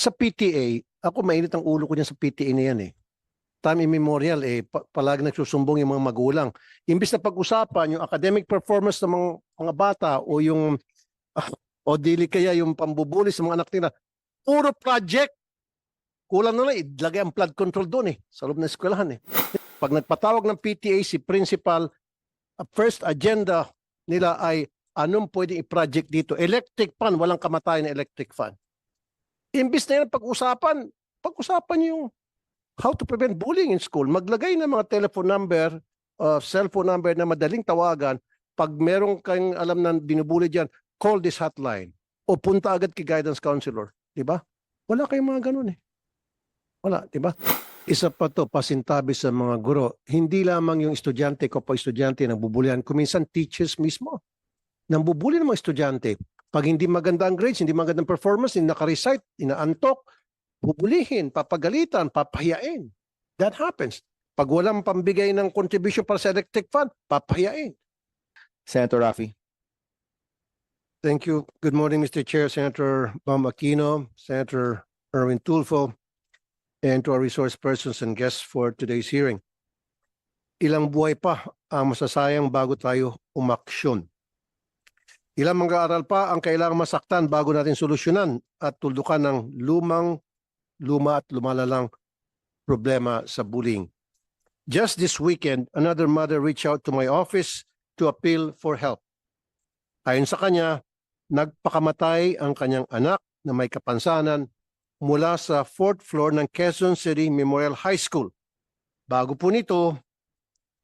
sa PTA, ako mainit ang ulo ko dyan sa PTA na yan eh. Time immemorial palagi nagsusumbong yung mga magulang. Imbis na pag-usapan yung academic performance ng mga bata o yung o dili kaya yung pambubuli sa mga anak nila, puro project. Kulang na lang, ilagay ang flood control doon sa loob ng eskwelahan Pag nagpatawag ng PTA si principal, first agenda nila ay anong pwedeng i-project dito. Electric fan, walang kamatayan na electric fan. Imbis na yan pag-usapan yung how to prevent bullying in school. Maglagay ng mga telephone number, cellphone number na madaling tawagan. Pag merong kayong alam na binubuli dyan, call this hotline. O punta agad kay guidance counselor. Diba? Wala kayong mga ganun Wala, diba? Isa pa to, pasintabi sa mga guro. Hindi lamang yung estudyante, kapag estudyante nang bubulihan, kuminsan teachers mismo. Nang bubuli ng mga estudyante. Pag hindi maganda ang grades, hindi maganda ang performance, hindi naka-recite, inaantok, bubulihin, papagalitan, papahiyain. That happens. Pag walang pambigay ng contribution para sa electric fund, papahiyain. Senator Raffy. Thank you. Good morning, Mr. Chair, Senator Bam Aquino, Senator Erwin Tulfo, and to our resource persons and guests for today's hearing. Ilang buhay pa ang masasayang bago tayo umaksyon. Ilang mag-aaral pa ang kailangang masaktan bago natin solusyonan at tuldukan ng luma at lumalalang problema sa bullying. Just this weekend, another mother reached out to my office to appeal for help. Ayon sa kanya, nagpakamatay ang kanyang anak na may kapansanan mula sa 4th floor ng Quezon City Memorial High School. Bago po nito,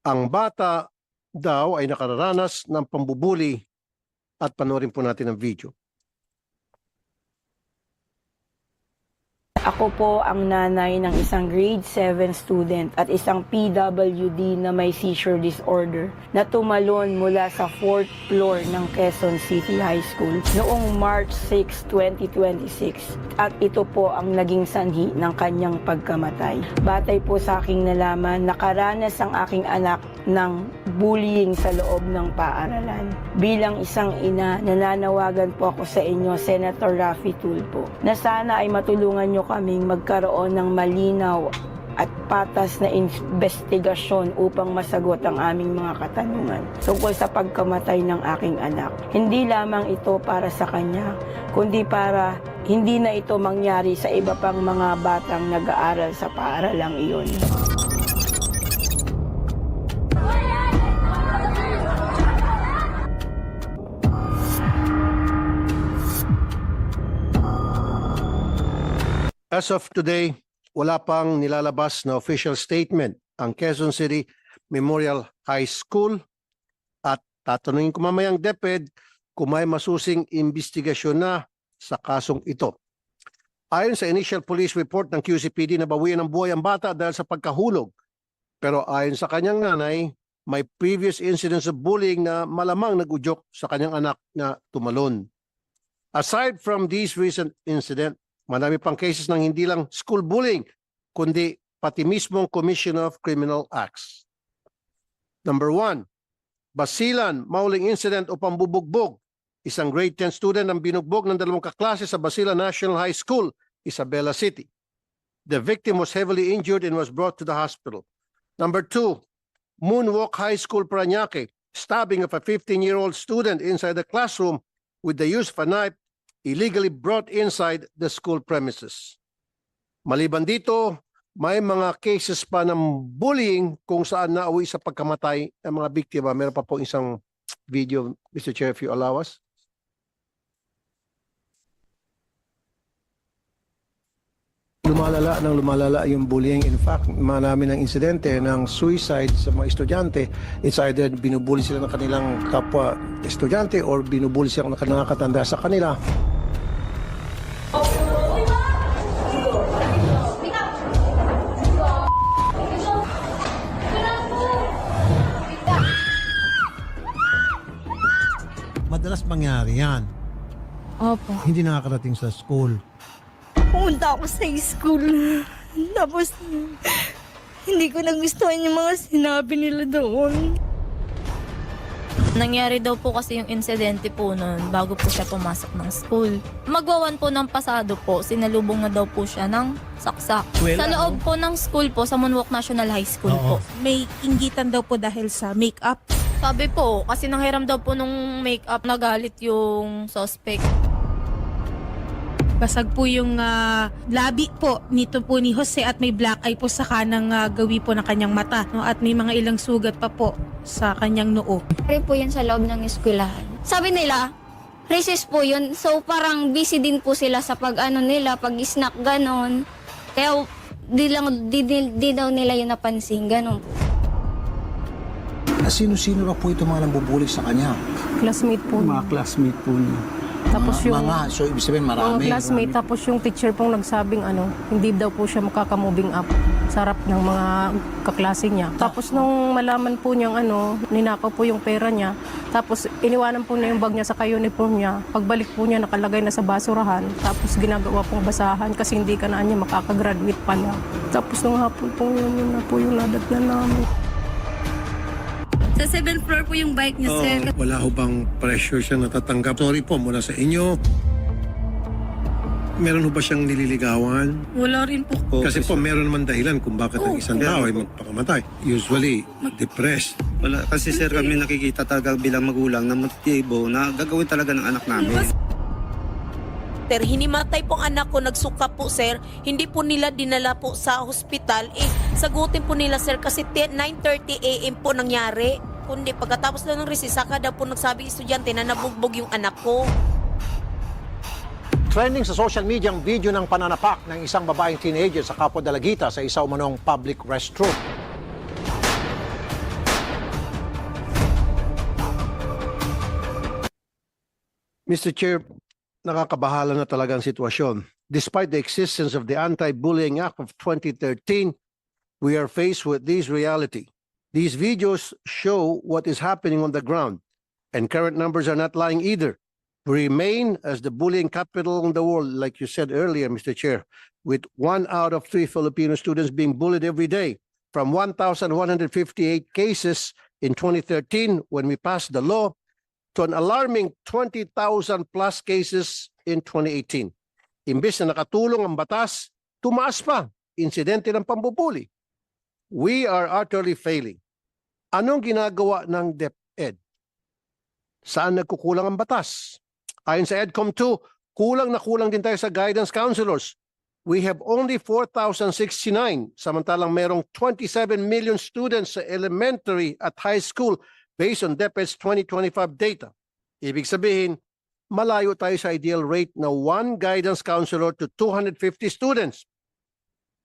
ang bata daw ay nakararanas ng pambubuli at panoorin po natin ang video. Ako po ang nanay ng isang grade 7 student at isang PWD na may seizure disorder na tumalon mula sa 4th floor ng Quezon City High School noong March 6, 2026 at ito po ang naging sanhi ng kanyang pagkamatay. Batay po sa aking nalaman, nakaranas ang aking anak ng bullying sa loob ng paaralan. Bilang isang ina, nananawagan po ako sa inyo, Senator Raffy Tulfo, na sana ay matulungan nyo kaming magkaroon ng malinaw at patas na investigasyon upang masagot ang aming mga katanungan tungkol sa pagkamatay ng aking anak. Hindi lamang ito para sa kanya, kundi para hindi na ito mangyari sa iba pang mga batang nag-aaral sa paaralang iyon. As of today, wala pang nilalabas na official statement ang Quezon City Memorial High School at tatanungin ko mamayang DepEd kung may masusing investigasyon na sa kasong ito. Ayon sa initial police report ng QCPD, nabawian ng buhay ang bata dahil sa pagkahulog. Pero ayon sa kanyang nanay, may previous incidents of bullying na malamang nag-udyok sa kanyang anak na tumalon. Aside from these recent incidents, marami pang cases ng hindi lang school bullying, kundi pati mismong Commission of Criminal Acts. Number 1, Basilan, mauling incident o pambubugbog. Isang grade 10 student ang binugbog ng 2 kaklase sa Basilan National High School, Isabela City. The victim was heavily injured and was brought to the hospital. Number 2, Moonwalk High School, Parañaque, stabbing of a 15-year-old student inside the classroom with the use of a knife illegally brought inside the school premises. Maliban dito, may mga cases pa ng bullying kung saan nauwi sa pagkamatay ng mga biktima. Meron pa po isang video, Mr. Chair, if you allow us. Lumalala yung bullying. In fact, marami ng insidente ng suicide sa mga estudyante. It's either binubuli sila ng kanilang kapwa estudyante or binubuli sila ng nakakatanda sa kanila. Madalas mangyari yan. Opo. Hindi nakakarating sa school. Pumunta ako sa school. Tapos, hindi ko nagustuhan yung mga sinabi nila doon. Nangyari daw po kasi yung insidente po noon bago po siya pumasok ng school. Magwawan po ng pasado po, sinalubong na daw po siya ng saksak. Sa loob po ng school po, sa Moonwalk National High School po. May inggitan daw po dahil sa makeup. Sabi po, kasi nanghiram daw po nung makeup, nagalit yung suspect. Basag po yung labi po nito po ni Jose at may black eye po sa kanang gawi po ng kanyang mata. No? At may mga ilang sugat pa po sa kanyang noo. Pare po yan sa loob ng eskwelahan. Sabi nila, recess po yun. So parang busy din po sila sa pag-ano nila, pag-snack, ganon. Kaya di daw nila yun napansin, ganon po. Sino-sino na po itong mga nambubuli sa kanya? Classmate po. Mga classmate po niya. Tapos yung So ibig sabihin marami. mga classmate, tapos yung teacher pong nagsabing hindi daw po siya makaka-moving up sa harap ng mga kaklase niya. Tapos nung malaman po niyang ninakaw po yung pera niya, tapos iniwanan po na yung bag niya sa uniform niya. Pagbalik po niya, nakalagay na sa basurahan, tapos ginagawa pong basahan kasi hindi ka na niya makakagraduate pala. Tapos nung hapon po yun na po yung nadatnan namin. Sa 7th floor po yung bike niya, sir. Wala ho bang pressure siya natatanggap? Sorry po mula sa inyo. Meron ho ba siyang nililigawan? Wala rin po. Kasi po meron naman dahilan kung bakit ang isang tao ay magpakamatay. Usually, depressed. Wala, kasi sir kami nakikita talaga bilang magulang na motibo na gagawin talaga ng anak namin. Sir, hinimatay pong anak ko, nagsuka po sir. Hindi po nila dinala po sa hospital. Sagutin po nila sir kasi 9:30 AM po nangyari. Kundi pagkatapos lang ng recess, saka daw po nagsabi estudyante na nabugbog yung anak ko. Trending sa social media ang video ng pananapak ng isang babaeng teenager sa Capo de la Guita sa isa umanong public restroom. Mr. Chair, nakakabahala na talaga ang sitwasyon. Despite the existence of the Anti-Bullying Act of 2013, we are faced with this reality. These videos show what is happening on the ground, and current numbers are not lying either. We remain as the bullying capital in the world, like you said earlier, Mr. Chair, with 1 out of 3 Filipino students being bullied every day. From 1,158 cases in 2013 when we passed the law to an alarming 20,000 plus cases in 2018. Imbes na nakatulong ang batas, tumaas pa insidente ng pambubuli. We are utterly failing. Anong ginagawa ng DepEd? Saan nagkukulang ang batas? Ayon sa EDCOM 2, kulang na kulang din tayo sa guidance counselors. We have only 4,069, samantalang merong 27 million students sa elementary at high school based on DepEd's 2025 data. Ibig sabihin, malayo tayo sa ideal rate na 1 guidance counselor to 250 students.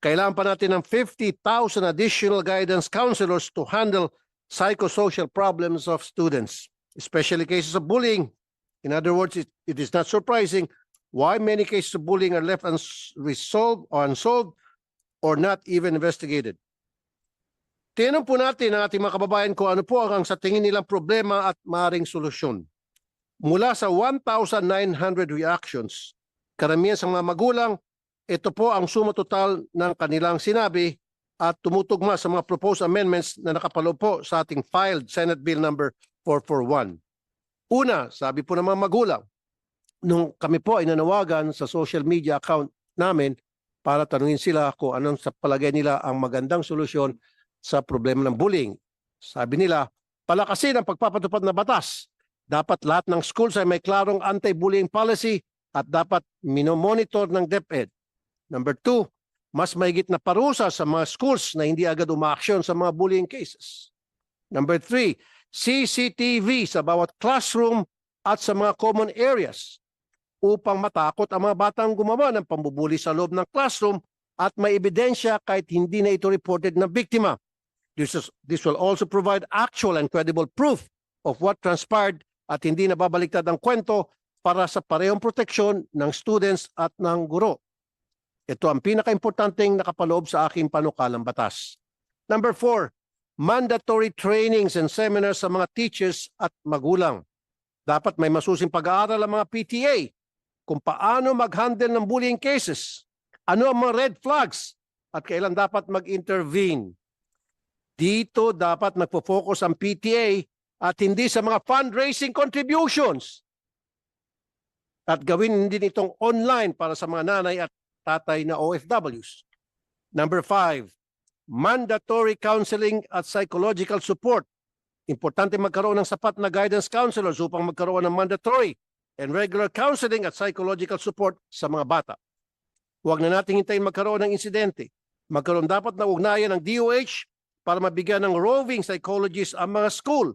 Kailangan pa natin ng 50,000 additional guidance counselors to handle psychosocial problems of students, especially cases of bullying. In other words, it is not surprising why many cases of bullying are left unresolved or unsolved or not even investigated. Tinanong po natin ang ating mga kababayan kung ano po ang sa tingin nilang problema at maaaring solusyon. Mula sa 1,900 reactions, karamihan sa mga magulang, ito po ang suma total ng kanilang sinabi at tumutugma sa mga proposed amendments na nakapaloob po sa ating filed Senate Bill number 441. Una, sabi po ng mga magulang, nung kami po ay nanawagan sa social media account namin para tanungin sila kung anong sa palagay nila ang magandang solusyon sa problema ng bullying. Sabi nila, palakasin ang pagpapatupad na batas. Dapat lahat ng schools ay may klarong anti-bullying policy at dapat minomonitor ng DepEd. Number 2, mas mahigit na parusa sa mga schools na hindi agad umaaksyon sa mga bullying cases. Number 3, CCTV sa bawat classroom at sa mga common areas upang matakot ang mga batang gumawa ng pambubuli sa loob ng classroom at may ebidensya kahit hindi na ito reported ng biktima. This will also provide actual and credible proof of what transpired at hindi nababaliktad ang kwento para sa parehong proteksyon ng students at ng guro. Ito ang pinaka-importanteng nakapaloob sa aking panukalang batas. Number 4, mandatory trainings and seminars sa mga teachers at magulang. Dapat may masusing pag-aaral ang mga PTA kung paano mag-handle ng bullying cases, ano ang mga red flags at kailan dapat mag-intervene. Dito dapat nagpo-focus ang PTA at hindi sa mga fundraising contributions. At gawin din itong online para sa mga nanay at tatay na OFWs. Number 5, mandatory counseling at psychological support. Importante magkaroon ng sapat na guidance counselors upang magkaroon ng mandatory and regular counseling at psychological support sa mga bata. Huwag na nating hintayin magkaroon ng insidente. Magkaroon dapat ng ugnayan ng DOH para mabigyan ng roving psychologists ang mga school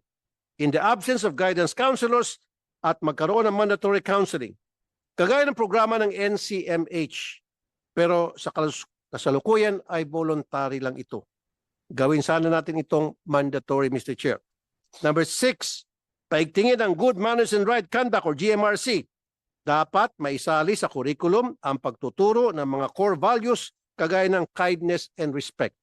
in the absence of guidance counselors at magkaroon ng mandatory counseling. Kagaya ng programa ng NCMH. Pero sa kasalukuyan ay voluntary lang ito. Gawin sana natin itong mandatory, Mr. Chair. Number 6, paigtingin ang Good Manners and Right Conduct or GMRC. Dapat maisali sa curriculum ang pagtuturo ng mga core values kagaya ng kindness and respect.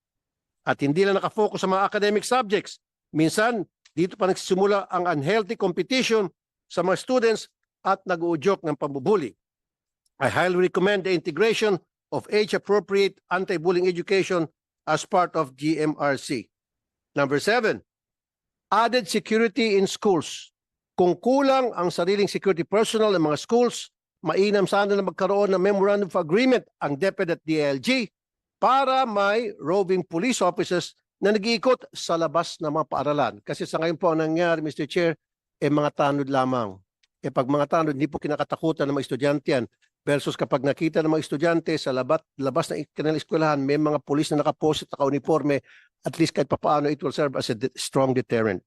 At hindi lang nakafocus sa mga academic subjects. Minsan, dito pa nagsisimula ang unhealthy competition sa mga students at nag-uudyok ng pambubuli. I highly recommend the integration of age-appropriate anti-bullying education as part of GMRC. Number 7, added security in schools. Kung kulang ang sariling security personnel ng mga schools, mainam sana na magkaroon ng memorandum of agreement ang DepEd at DILG para may roving police officers na nag-iikot sa labas ng mga paaralan. Kasi sa ngayon po ang nangyari, Mr. Chair, mga tanod lamang. Pag mga tanod, hindi po kinakatakutan ng mga estudyante yan. Versus kapag nakita ng mga estudyante sa labas ng kanilang eskwelahan, may mga pulis na nakapost at naka-uniforme, at least kahit papaano it will serve as a strong deterrent.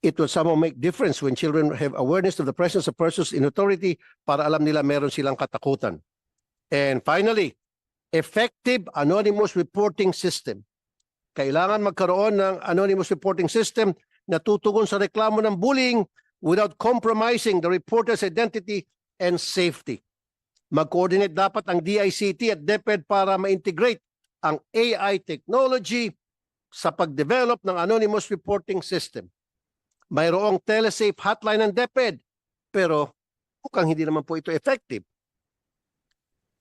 It will somehow make difference when children have awareness of the presence of persons in authority para alam nila meron silang katakutan. And finally, effective anonymous reporting system. Kailangan magkaroon ng anonymous reporting system na tutugon sa reklamo ng bullying without compromising the reporter's identity and safety. Mag-coordinate dapat ang DICT at DepEd para ma-integrate ang AI technology sa pag-develop ng anonymous reporting system. Mayroong telesafe hotline ng DepEd, pero mukhang hindi naman po ito effective.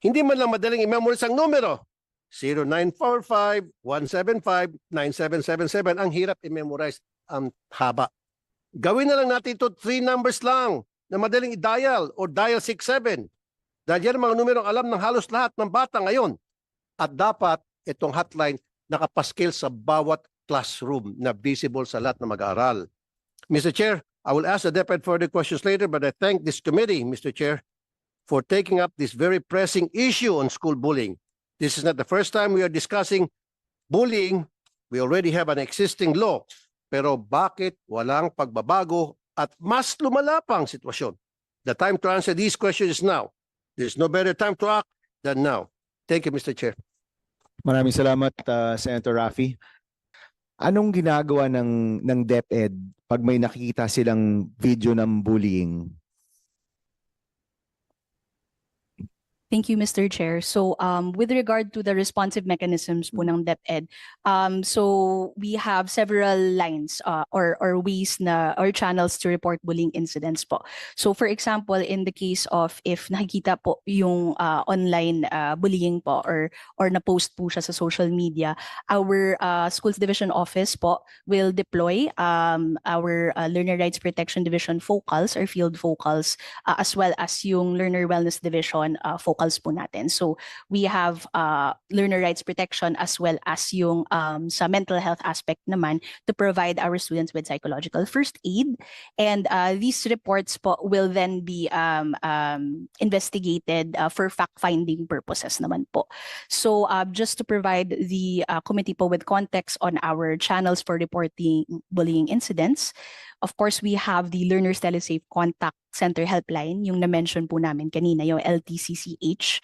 Hindi man lang madaling i-memorize ang numero. 0945-175-9777. Ang hirap i-memorize, ang haba. Gawin na lang natin ito 3 numbers lang na madaling i-dial or dial 67. Dahil yan ang mga numerong alam ng halos lahat ng bata ngayon. At dapat itong hotline nakapaskil sa bawat classroom na visible sa lahat ng mag-aaral. Mr. Chair, I will ask the DepEd further questions later, but I thank this committee, Mr. Chair, for taking up this very pressing issue on school bullying. This is not the first time we are discussing bullying. We already have an existing law. Pero bakit walang pagbabago at mas lumala pa ang sitwasyon? The time to answer these questions is now. There's no better time to act than now. Thank you, Mr. Chair. Maraming salamat, Senator Raffy. Anong ginagawa ng DepEd pag may nakikita silang video ng bullying? Thank you, Mr. Chair. So with regard to the responsive mechanisms po ng DepEd, so we have several lines or ways na or channels to report bullying incidents po. So for example, in the case of if nakikita po yung online bullying po or na-post po siya sa social media, our Schools Division Office po will deploy our Learner Rights Protection Division focals or field focals as well as yung Learner Wellness Division focals po natin. So we have learner rights protection as well as yung sa mental health aspect naman to provide our students with psychological first aid. And these reports po will then be investigated for fact-finding purposes naman po. So just to provide the committee po with context on our channels for reporting bullying incidents, of course, we have the Learners Telesafe Contact Center Helpline, yung na-mention po namin kanina, yung LTCCH.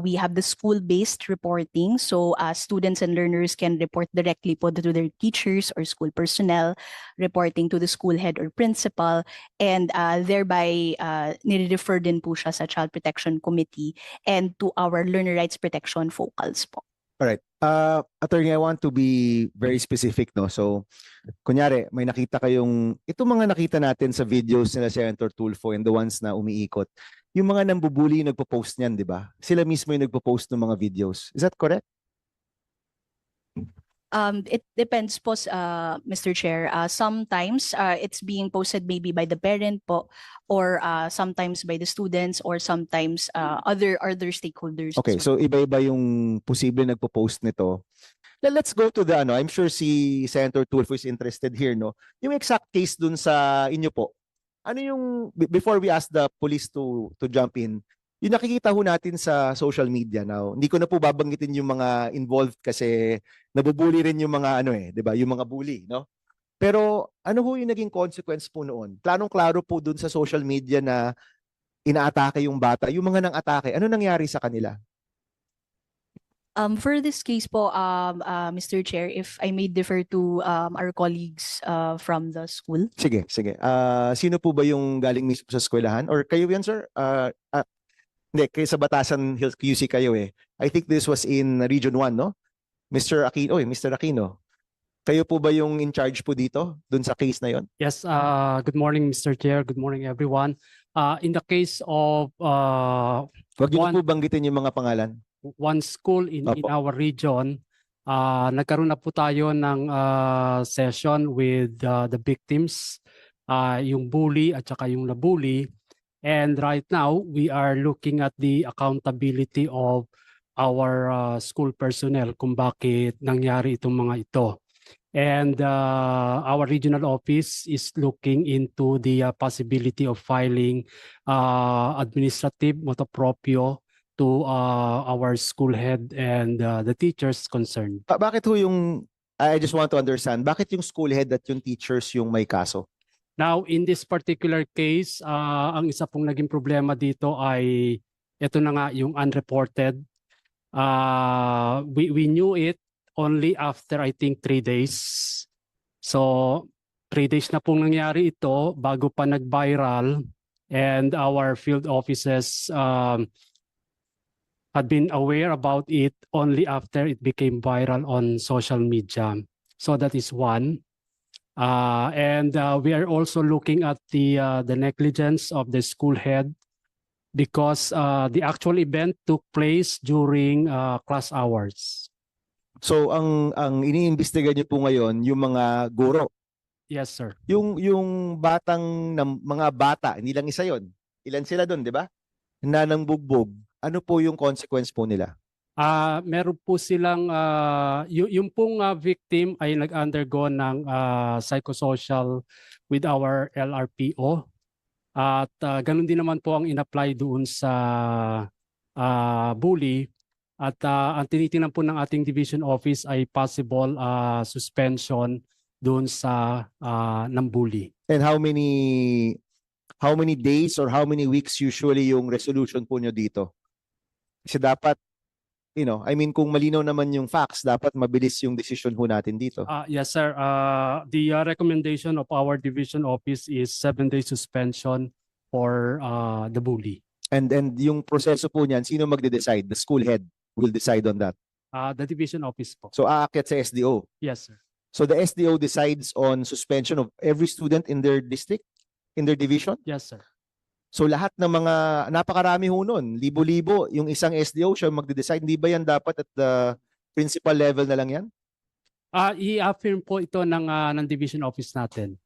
We have the school-based reporting. So students and learners can report directly po to their teachers or school personnel, reporting to the school head or principal, and thereby nire-refer din po siya sa Child Protection Committee and to our Learner Rights Protection focals po. Alright. Attorney, I want to be very specific, no? So, kunyari, may nakita kayong, itong mga nakita natin sa videos nila Senator Tulfo and the ones na umiikot, yung mga nambubuli nagpo-post niyan, di ba? Sila mismo yung nagpo-post ng mga videos. Is that correct? It depends po, Mr. Chair. Sometimes it's being posted maybe by the parent po, or sometimes by the students, or sometimes other stakeholders. Okay, as well. so iba-iba yung posible nagpo-post nito. Let's go to the I'm sure si Senator Tulfo is interested here, no? Yung exact case dun sa inyo po. Ano yung before we ask the police to jump in, yung nakikita ho natin sa social media now. Hindi ko na po babanggitin yung mga involved kasi nabubuli rin yung mga 'di ba? Yung mga bully, no? Pero ano ho yung naging consequence po noon? Klarong-klaro po dun sa social media na inaatake yung bata, yung mga nang atake. Ano nangyari sa kanila? For this case po, Mr. Chair, if I may defer to our colleagues from the school. Sige, sige. Sino po ba yung galing mismo sa eskwelahan? Or kayo yan, sir? Hindi, kayo sa Batasan Hills QC kayo eh. I think this was in Region 1, no? Mr. Aquino, Mr. Aquino. Kayo po ba yung in charge po dito, dun sa case na yon? Yes, good morning, Mr. Chair. Good morning, everyone. In the case of Huwag niyo po banggitin yung mga pangalan. one school in our region, nagkaroon na po tayo ng session with the victims, yung bully at saka yung nabully. And right now, we are looking at the accountability of our school personnel kung bakit nangyari itong mga ito. And our regional office is looking into the possibility of filing administrative motu proprio to our school head and the teachers concerned. Bakit ho yung, I just want to understand, bakit yung school head at yung teachers yung may kaso? Now, in this particular case, ang isa pong naging problema dito ay ito na nga yung unreported. We knew it only after I think 3 days. So 3 days na pong nangyari ito bago pa nag-viral, and our field offices had been aware about it only after it became viral on social media. So that is one. And we are also looking at the negligence of the school head, because the actual event took place during class hours. So ang iniimbestiga niyo po ngayon yung mga guro. Yes, sir. Yung mga bata, hindi lang isa yon. Ilan sila doon, 'di ba? Na nang bugbog. Ano po yung consequence po nila? Meron po silang yung pong victim ay nag-undergo ng psychosocial with our LRPO, at ganun din naman po ang in-apply doon sa bully, at ang tinitingnan po ng ating division office ay possible suspension doon sa ng bully. And how many days or how many weeks usually yung resolution po nyo dito? Kasi dapat, I mean, kung malinaw naman yung facts, dapat mabilis yung decision ho natin dito. Yes, sir. The recommendation of our division office is 7-day suspension for the bully. And yung proseso po niyan, sino magde-decide? The school head will decide on that. The division office po. So aakyat sa SDO. Yes, sir. So the SDO decides on suspension of every student in their district, in their division? Yes, sir. So lahat ng mga, napakarami ho nun, libo-libo, yung isang SDO siya magde-decide. Hindi ba yan dapat at the principal level na lang yan? I-affirm po ito ng division office natin.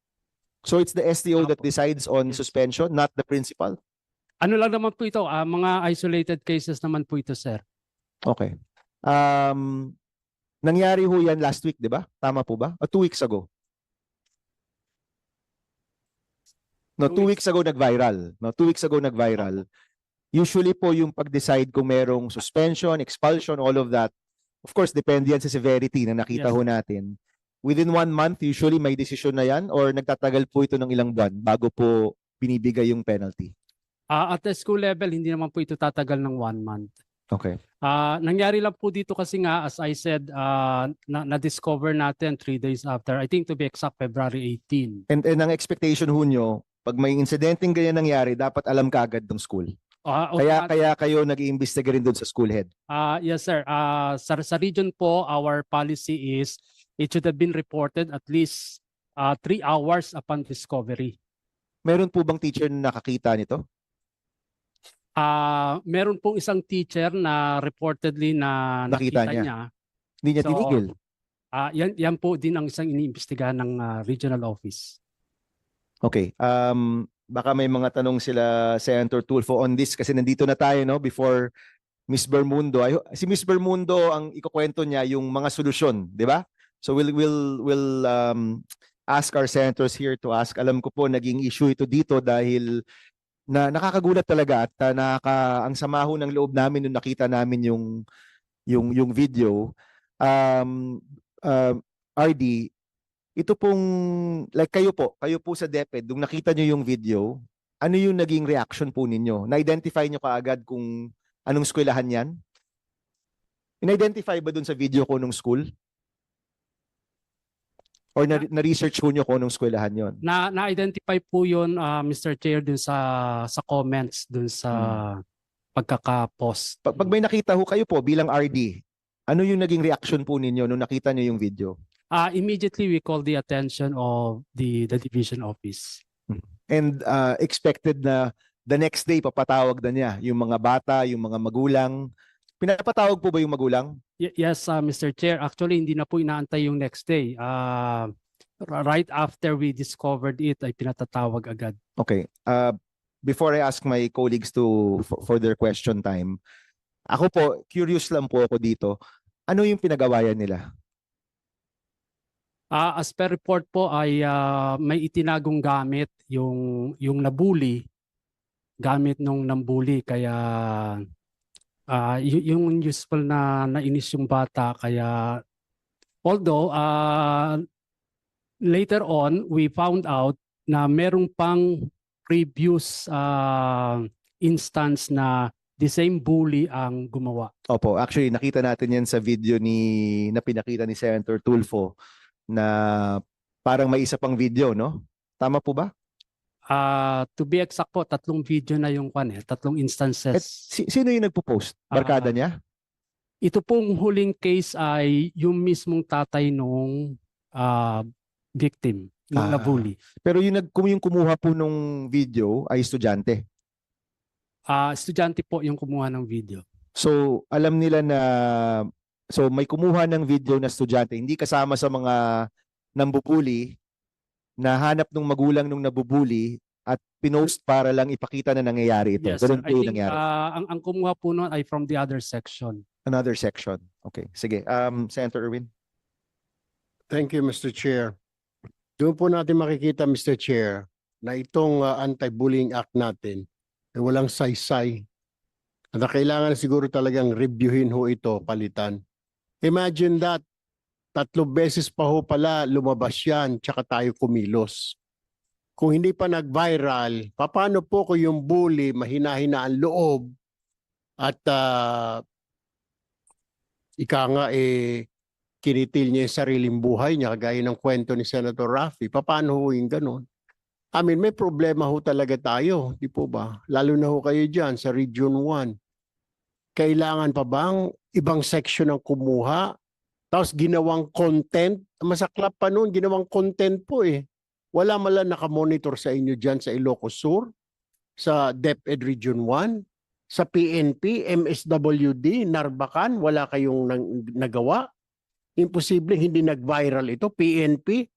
So it's the SDO that decides on suspension, not the principal? Ano lang naman po ito, mga isolated cases naman po ito, sir. Okay. Nangyari ho yan last week, di ba? Tama po ba? O 2 weeks ago? No, 2 weeks ago nag-viral. No, 2 weeks ago nag-viral. Usually po yung pag-decide kung merong suspension, expulsion, all of that, of course, depende yan sa severity na nakita ho natin. Within 1 month, usually may decision na yan, or nagtatagal po ito ng ilang buwan bago po binibigay yung penalty? At the school level, hindi naman po ito tatagal ng 1 month. Okay. Nangyari lang po dito kasi nga, as I said, na-discover natin 3 days after, I think to be exact, February 18. And ang expectation ho nyo, pag may insidenteng ganyan nangyari, dapat alam kaagad ng school. Kaya kayo nag-iimbestiga rin doon sa school head? Yes, sir. Sa region po, our policy is it should have been reported at least 3 hours upon discovery. Meron po bang teacher na nakakita nito? Meron pong isang teacher na reportedly na nakita niya. Hindi niya tinigil? Yan po din ang isang iniimbestigahan ng regional office. Okay. Baka may mga tanong sila Senator Tulfo on this kasi nandito na tayo no before Miss Bermundo. Si Miss Bermundo ang ikukwento niya yung mga solusyon, di ba? So we'll ask our senators here to ask. Alam ko po naging issue ito dito dahil nakakagulat talaga at ang sama ho ng loob namin nung nakita namin yung video. RD, ito pong like kayo po sa DepEd, nung nakita nyo yung video, ano yung naging reaction po ninyo? Na-identify nyo kaagad kung anong eskwelahan yan? In-identify ba dun sa video ko nung school? Or na-research po nyo kung anong eskwelahan yon? Na-identify po yun, Mr. Chair, dun sa comments, dun sa pagkaka-post. Pag may nakita ho kayo po bilang RD, ano yung naging reaction po ninyo nung nakita nyo yung video? Immediately we call the attention of the division office. And expected na the next day papatawag na niya yung mga bata, yung mga magulang. Pinapatawag po ba yung magulang? Yes, Mr. Chair. Actually, hindi na po inaantay yung next day. Right after we discovered it, ay pinatatawag agad. Okay. Before I ask my colleagues for their question time, ako po, curious lang po ako dito. Ano yung pinagawayan nila? As per report po ay may itinagong gamit yung nabully, gamit nung nambully kaya yung useful na nainis yung bata kaya although later on we found out na merong pang previous instance na the same bully ang gumawa. Opo, actually nakita natin yan sa video na pinakita ni Senator Tulfo na parang may isa pang video, no? Tama po ba? To be exact po, 3 video na yung 3 instances. Sino yung nagpo-post? Barkada niya? Ito pong huling case ay yung mismong tatay nung victim, nung nabully. Pero yung kumuha po nung video ay estudyante? Estudyante po yung kumuha ng video. So, alam nila na may kumuha ng video na estudyante, hindi kasama sa mga nambubuli, na hanap ng magulang nung nabubuli at pinost para lang ipakita na nangyayari ito. Yes, Ganun sir. po yung nangyari. Ang kumuha po nun ay from the other section. Another section. Okay, sige. Senator Erwin. Thank you, Mr. Chair. Doon po natin makikita, Mr. Chair, na itong Anti-Bullying Act natin ay walang saysay. At na kailangan siguro talagang reviewin ho ito, palitan. Imagine that, 3 beses pa ho pala lumabas yan, tsaka tayo kumilos. Kung hindi pa nag-viral, paano po kung yung bully mahina-hina ang loob at kinitil niya yung sariling buhay niya, kagaya ng kwento ni Senator Raffy. Paano ho yung ganon? May problema ho talaga tayo, di po ba? Lalo na ho kayo dyan sa Region 1. Kailangan pa bang ibang section ang kumuha? Tapos ginawang content? Masaklap pa noon, ginawang content po eh. Wala man lang nakamonitor sa inyo dyan sa Ilocos Sur, sa DepEd Region 1, sa PNP, MSWD, Narbacan, wala kayong nagawa. Imposible hindi nag-viral ito. PNP,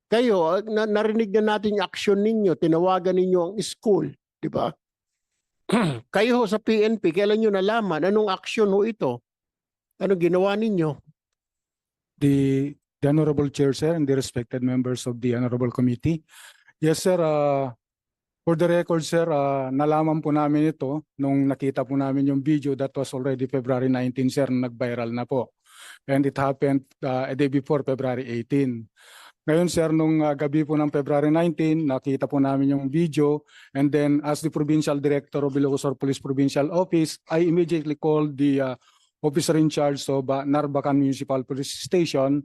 kayo, narinig na natin yung action ninyo, tinawagan ninyo ang school, di ba? Kayo sa PNP, kailan nyo nalaman? Anong action ho ito? Anong ginawa ninyo? The Honorable Chair, sir, and the respected members of the Honorable Committee. Yes, sir. For the record, sir, nalaman po namin ito nung nakita po namin yung video that was already February 19, sir, nag-viral na po. And it happened a day before February 18. Ngayon, sir, nung gabi po ng February 19, nakita po namin yung video. And then, as the Provincial Director of Ilocos Sur Police Provincial Office, I immediately called the officer in charge of Narbacan Municipal Police Station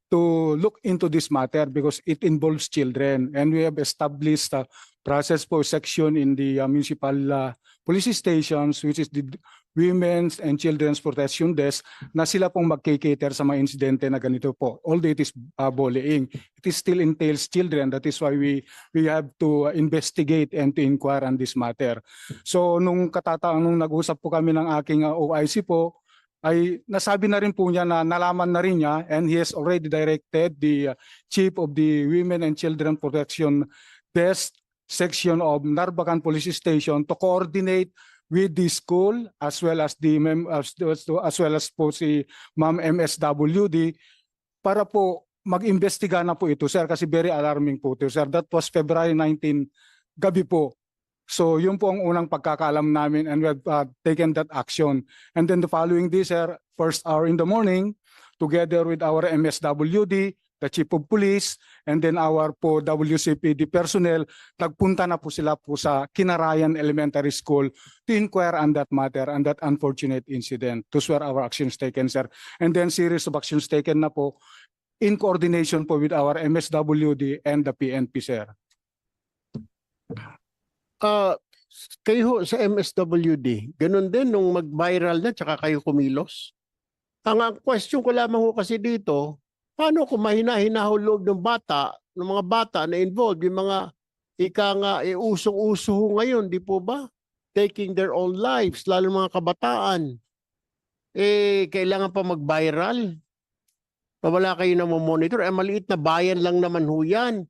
to look into this matter because it involves children. And we have established a process for section in the municipal police stations, which is the Women's and Children's Protection Desk, na sila pong magkikater sa mga insidente na ganito po. Although it is bullying, it still entails children. That is why we have to investigate and to inquire on this matter. So nung nag-usap po kami ng aking OIC po, ay nasabi na rin po niya na nalaman na rin niya, and he has already directed the Chief of the Women and Children Protection Desk section of Narbacan Police Station to coordinate with the school as well as po si Ma'am MSWD para po mag-imbestiga na po ito, sir, kasi very alarming po ito, sir. That was February 19 gabi po. So yun po ang unang pagkakaalam namin, and we have taken that action. And then the following day, sir, first hour in the morning, together with our MSWD, the Chief of Police, and then our po WCPD personnel, nagpunta na po sila po sa Kinarayan Elementary School to inquire on that matter, and that unfortunate incident. Those were our actions taken, sir. And then series of actions taken na po in coordination po with our MSWD and the PNP, sir. Kayo sa MSWD, ganun din nung mag-viral na tsaka kayo kumilos? Ang question ko lamang ho kasi dito, paano kung mahina-hina ho loob ng mga bata na involved, yung mga usong-uso ho ngayon, di po ba? Taking their own lives, lalo mga kabataan. Kailangan pa mag-viral? Wala kayo na monitor? Maliit na bayan lang naman ho yan.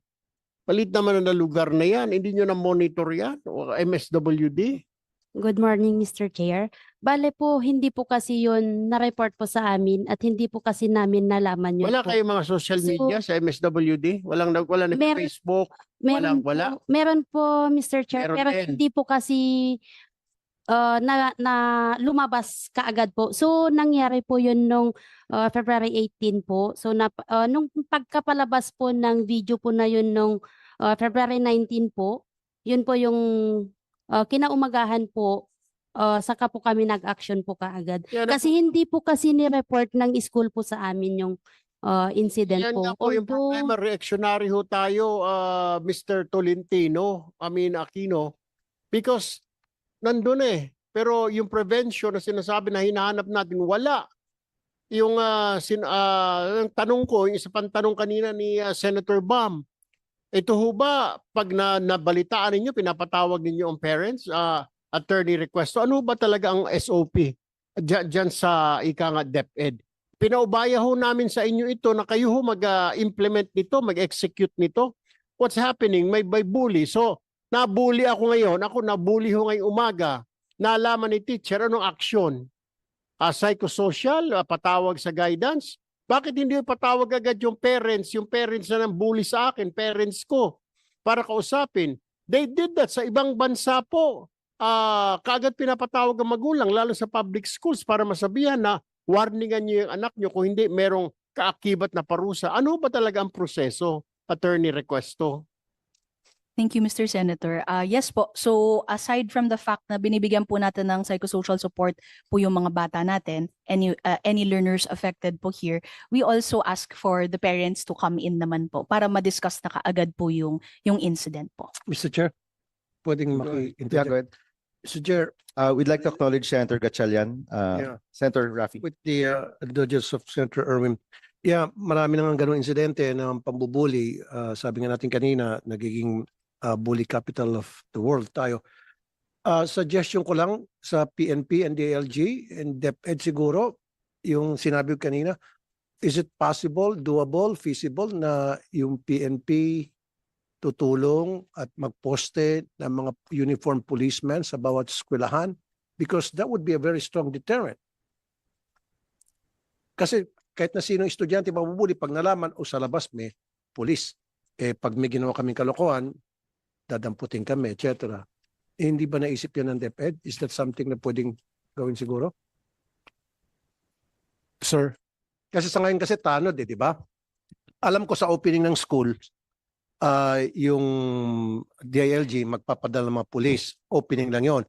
Palit naman na lugar na yan. Hindi nyo na-monitor yan? O MSWD? Good morning, Mr. Chair. Bale po, hindi po kasi yun na-report po sa amin at hindi po kasi namin nalaman yun Wala po. kayong mga social media sa MSWD? Wala na Facebook? Wala? Meron po, Mr. Chair, Meron pero din. hindi po kasi na lumabas kaagad po. So, nangyari po yun nung February 18 po. So, nung pagkapalabas po ng video po na yun nung February 19 po, yun po yung kinaumagahan po, saka po kami nag-action po kaagad. Kasi hindi po kasi ni-report ng school po sa amin yung incident Yan po. nga po yung problema. Reactionary ho tayo, Mr. Tolentino, Aquino, because nandun Pero yung prevention na sinasabi na hinahanap natin, wala. Yung tanong ko, yung isa pang tanong kanina ni Senator Bam, ito ho ba, pag nabalitaan ninyo, pinapatawag ninyo ang parents, attorney request, so ano ba talaga ang SOP dyan sa DepEd? Pinaubaya ho namin sa inyo ito na kayo ho mag-implement nito, mag-execute nito. What's happening? May bully. So, nabully ako ngayon. Ako nabully ho ngayong umaga. Naalaman ni teacher, anong aksyon? Psychosocial, patawag sa guidance. Bakit hindi patawag agad yung parents na nang bully sa akin, parents ko, para kausapin? They did that sa ibang bansa po. Kaagad pinapatawag ang magulang, lalo sa public schools, para masabihan na warningan niyo yung anak niyo kung hindi merong kaakibat na parusa. Ano ba talaga ang proseso, Attorney Requesto? Thank you, Mr. Senator. Yes po. So aside from the fact na binibigyan po natin ng psychosocial support po yung mga bata natin, any learners affected po here, we also ask for the parents to come in naman po para ma-discuss na kaagad po yung incident po. Mr. Chair, pwedeng Yeah, go ahead. Mr. Chair, We'd like to acknowledge Senator Gatchalian, Senator Rafi. with the indulgence of Senator Erwin. Yeah, marami nang ganung insidente ng pambubuli. Sabi nga natin kanina, nagiging bully capital of the world tayo. Suggestion ko lang sa PNP and DILG and DepEd siguro, yung sinabi ko kanina, is it possible, doable, feasible na yung PNP tutulong at magposte ng mga uniformed policemen sa bawat eskwelahan? Because that would be a very strong deterrent. Kasi kahit na sinong estudyante mabubuli, pag nalaman o sa labas may police, pag may ginawa kaming kalokohan, dadamputin kami, etc. Hindi ba naisip yan ng DepEd? Is that something na pwedeng gawin siguro? Sir, Kasi sa ngayon kasi tanod di ba? Alam ko sa opening ng school, yung DILG magpapadala ng mga police. Opening lang yon.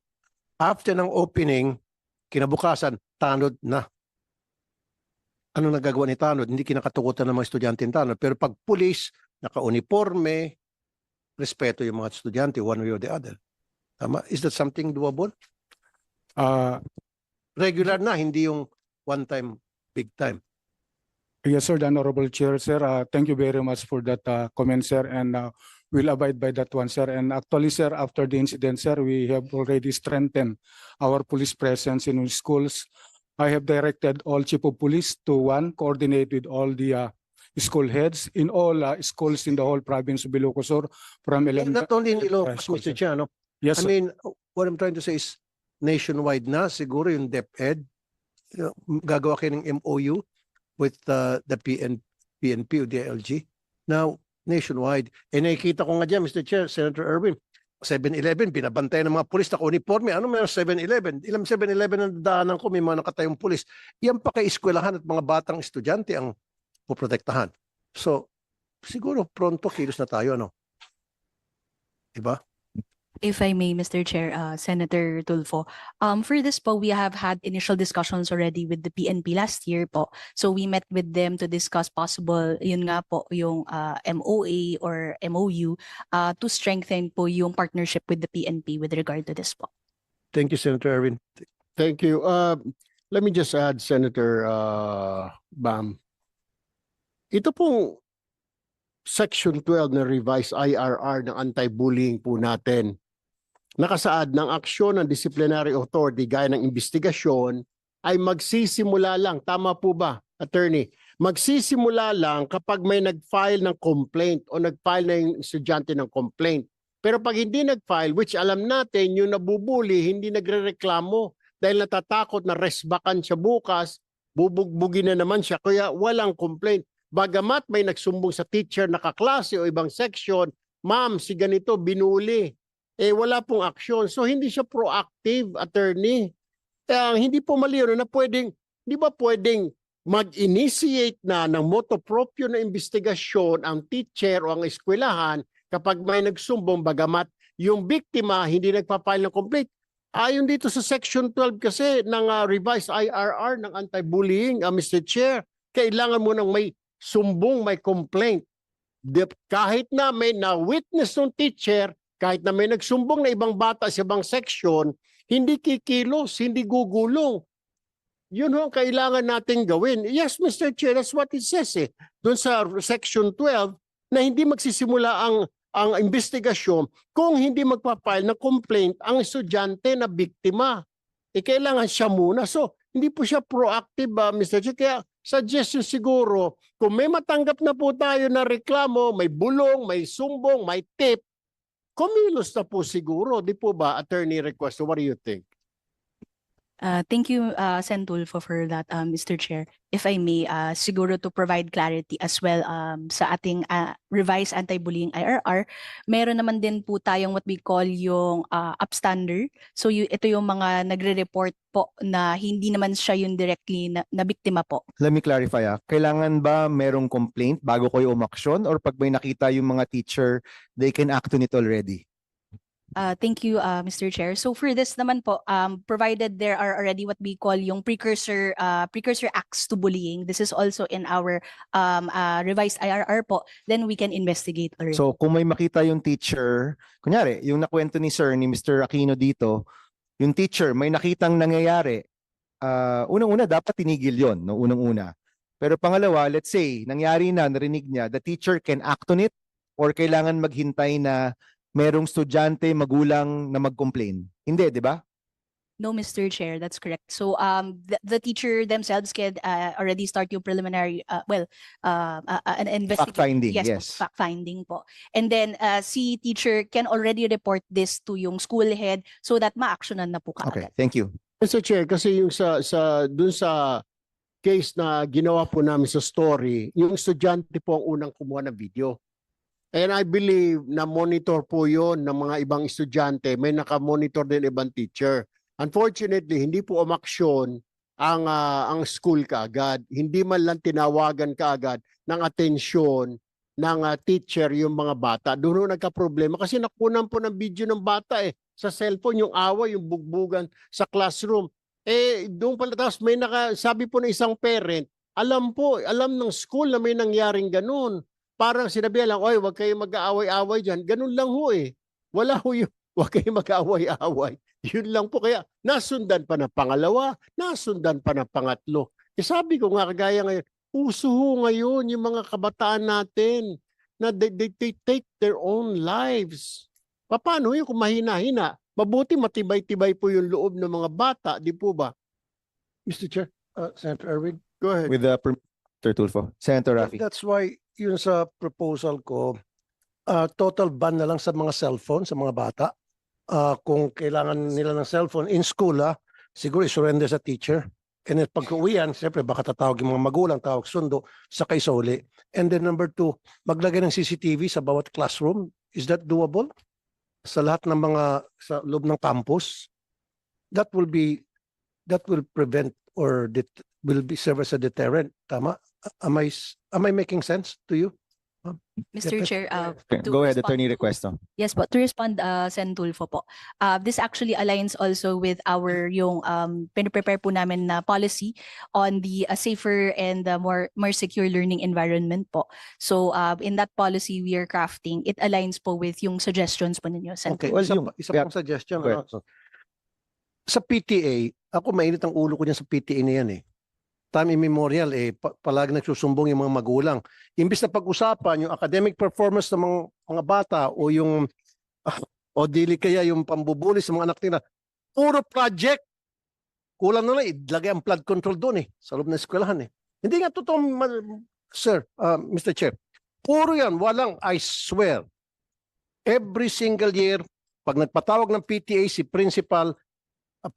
After ng opening, kinabukasan, tanod na. Ano nagagawa ni tanod? Hindi kinakatukutan ng mga estudyante ng tanod. Pero pag police, naka-uniforme, respeto yung mga estudyante one way or the other. Tama? Is that something doable? Regular na, hindi yung one time, big time. yes, sir, the Honorable Chair, sir. Thank you very much for that comment, sir, and we'll abide by that one, sir. And actually, sir, after the incident, sir, we have already strengthened our police presence in schools I have directed all chief of police to coordinate with all the school heads in all schools in the whole province of Ilocos Sur from Not only in Ilocos, School, Mr. sir. Chair, no? Yes, I sir. mean, what I'm trying to say is nationwide na siguro yung DepEd. Gagawa kayo ng MOU with the PNP o DILG. Now, nationwide. Nakikita ko nga dyan, Mr. Chair, Senator Erwin, 7-Eleven, binabantayan ng mga pulis na uniforme. Ano meron 7-Eleven? Ilang 7-Eleven ang daanan ko, may mga nakatayong pulis. Yan pa kay eskwelahan at mga batang estudyante ang poprotektahan. So, siguro pronto kilos na tayo, ano? Diba? If I may, Mr. Chair, Senator Tulfo, for this po, we have had initial discussions already with the PNP last year po. So we met with them to discuss possible, yun nga po, yung MOA or MOU to strengthen po yung partnership with the PNP with regard to this po. Thank you, Senator Erwin. Thank you. Let me just add, Senator Bam. Ito pong Section 12 na revised IRR ng anti-bullying po natin. Nakasaad ng aksyon ng disciplinary authority gaya ng investigasyon ay magsisimula lang. Tama po ba, attorney? Magsisimula lang kapag may nag-file ng complaint o nag-file na yung estudyante ng complaint. Pero pag hindi nag-file, which alam natin yung nabubuli, hindi nagre-reklamo dahil natatakot na resbakan siya bukas, bubugbugin na naman siya, kaya walang complaint. Bagamat may nagsumbong sa teacher na kaklase o ibang section, ma'am, si ganito, binuli. Wala pong aksyon. So, hindi siya proactive, attorney. Hindi po mali yun na pwedeng, di ba pwedeng mag-initiate na ng motu proprio na investigasyon ang teacher o ang eskwelahan kapag may nagsumbong bagamat yung biktima hindi nagpa-file ng complaint. Ayon dito sa Section 12 kasi ng revised IRR ng anti-bullying, Mr. Chair, kailangan mo nang may sumbong, may complaint. Kahit na may na-witness ng teacher, kahit na may nagsumbong na ibang bata sa ibang section, hindi kikilos, hindi gugulong. Yun ang kailangan natin gawin. Yes, Mr. Chair, that's what it says doon sa Section 12 na hindi magsisimula ang investigasyon kung hindi magpapile ng complaint ang estudyante na biktima. Kailangan siya muna. So, hindi po siya proactive, Mr. Chair. Kaya suggestion siguro, kung may matanggap na po tayo na reklamo, may bulong, may sumbong, may tip, kumilos na po siguro. Di po ba, Attorney Request? What do you think? Thank you, Sen Tulfo, for that, Mr. Chair. If I may, siguro to provide clarity as well sa ating revised anti-bullying IRR, meron naman din po tayong what we call yung upstander. So ito yung mga nagre-report po na hindi naman siya yung directly na biktima po. Let me clarify. Kailangan ba merong complaint bago kayo umaksyon or pag may nakita yung mga teacher, they can act on it already? Thank you, Mr. Chair. So for this naman po, provided there are already what we call yung precursor acts to bullying, this is also in our revised IRR po, then we can investigate already. So kung may makita yung teacher, kunyari, yung nakwento ni Sir, ni Mr. Aquino dito, yung teacher, may nakitang nangyayari, unang-una, dapat tinigil yon, no? Unang-una. Pero pangalawa, let's say, nangyari na, narinig niya, the teacher can act on it or kailangan maghintay na merong estudyante, magulang na mag-complain. Hindi, di ba? No, Mr. Chair, that's correct. So the teacher themselves can already start yung preliminary, an investigation. Fact-finding, yes. Fact-finding po. And then si teacher can already report this to yung school head so that ma-actionan na po Okay, kaagad. thank you. Mr. Chair, kasi yung dun sa case na ginawa po namin sa story, yung estudyante po ang unang kumuha ng video. And I believe na monitor po yon ng mga ibang estudyante. May naka-monitor din ibang teacher. Unfortunately, hindi po umaksyon ang school kaagad. Hindi man lang tinawagan kaagad ng atensyon ng teacher yung mga bata. Doon nagka-problema kasi nakunan po ng video ng bata sa cellphone, yung away, yung bugbugan sa classroom. Doon pala, tapos may sabi po ng isang parent, alam ng school na may nangyaring ganun. Parang sinabi lang, oy, wag kayo mag-aaway-away dyan. Ganun lang ho Wala ho yung, wag kayo mag-aaway-away. Yun lang po. Kaya nasundan pa ng pangalawa, nasundan pa ng pangatlo. Sabi ko nga, kagaya ngayon, uso ho ngayon yung mga kabataan natin na they take their own lives. Paano yun kung mahina-hina? Mabuti matibay-tibay po yung loob ng mga bata, di po ba? Mr. Chair, Senator Erwin, go ahead. With the Senator Tulfo. Senator Rafi. That's why yun sa proposal ko, total ban na lang sa mga cellphone sa mga bata. Kung kailangan nila ng cellphone in school, siguro i-surrender sa teacher. And then pag uwian, siyempre baka tatawag yung mga magulang, tawag sundo, sakay sa uli. And then number 2, maglagay ng CCTV sa bawat classroom. Is that doable? Sa lahat ng mga sa loob ng campus? That will prevent or will be serve as a deterrent. Tama? Am I making sense to you? Mr. Chair, to Go ahead, respond Attorney to- Requesto. Yes po, to respond, Sen Tulfo po. This actually aligns also with our yung piniprepare po namin na policy on the safer and more secure learning environment po. So in that policy we are crafting, it aligns po with yung suggestions po ninyo, Sen. Okay, Well, isa yeah. pang suggestion. Go ahead. Sa PTA, ako mainit ang ulo ko dyan sa PTA na yan eh. Time immemorial palagi nagsusumbong yung mga magulang. Imbis na pag-usapan yung academic performance ng mga bata o yung o dili kaya yung pambubuli sa mga anak nila, puro project. Kulang na lang, ilagay ang flood control doon sa loob ng eskwelahan Hindi nga totoo, sir, Mr. Chair. Puro yan, walang, I swear. Every single year, pag nagpatawag ng PTA si principal,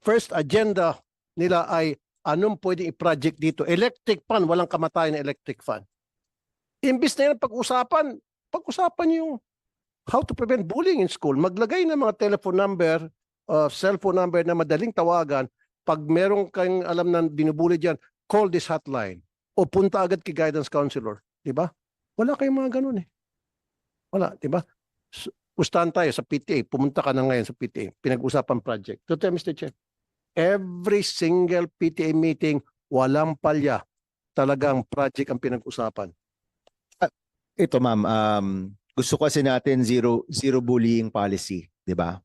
first agenda nila ay anong pwedeng i-project dito? Electric fan, walang kamatayan na electric fan. Imbis na yan pag-usapan yung how to prevent bullying in school. Maglagay ng mga telephone number, cellphone number na madaling tawagan. Pag merong kayong alam na binubuli dyan, call this hotline. O punta agad kay guidance counselor. Diba? Wala kayong mga ganun Wala, diba? Pustahan tayo sa PTA. Pumunta ka na ngayon sa PTA. Pinag-usapan project. Totoo, Mr. Chair. Every single PTA meeting, walang palya. Talagang project ang pinag-usapan. Ito ma'am, gusto kasi natin zero bullying policy, di ba?